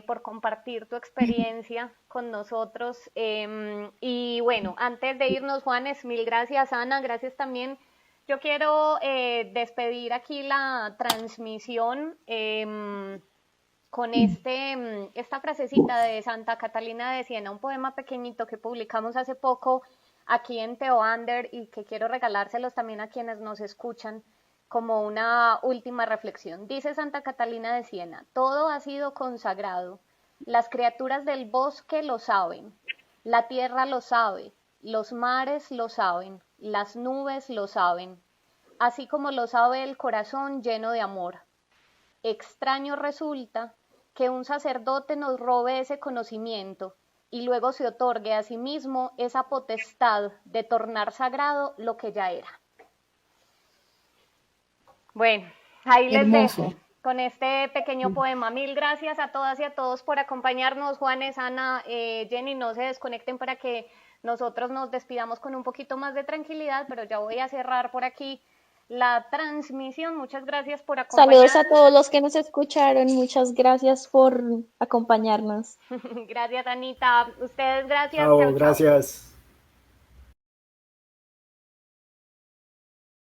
por compartir tu experiencia con nosotros. Y bueno, antes de irnos, Juanes, mil gracias, Ana, gracias también. Yo quiero despedir aquí la transmisión con esta frasecita de Santa Catalina de Siena, un poema pequeñito que publicamos hace poco aquí en Teoander y que quiero regalárselos también a quienes nos escuchan como una última reflexión. Dice Santa Catalina de Siena: todo ha sido consagrado, las criaturas del bosque lo saben, la tierra lo sabe, los mares lo saben, las nubes lo saben, así como lo sabe el corazón lleno de amor. Extraño resulta que un sacerdote nos robe ese conocimiento y luego se otorgue a sí mismo esa potestad de tornar sagrado lo que ya era. Bueno, ahí les dejo con este pequeño poema. Mil gracias a todas y a todos por acompañarnos. Juanes, Ana, Jenny, no se desconecten para que nosotros nos despidamos con un poquito más de tranquilidad, pero ya voy a cerrar por aquí la transmisión. Muchas gracias por acompañarnos. Saludos a todos los que nos escucharon. Muchas gracias por acompañarnos. Gracias, Anita. Ustedes, gracias. Chao, Chao, chao. gracias.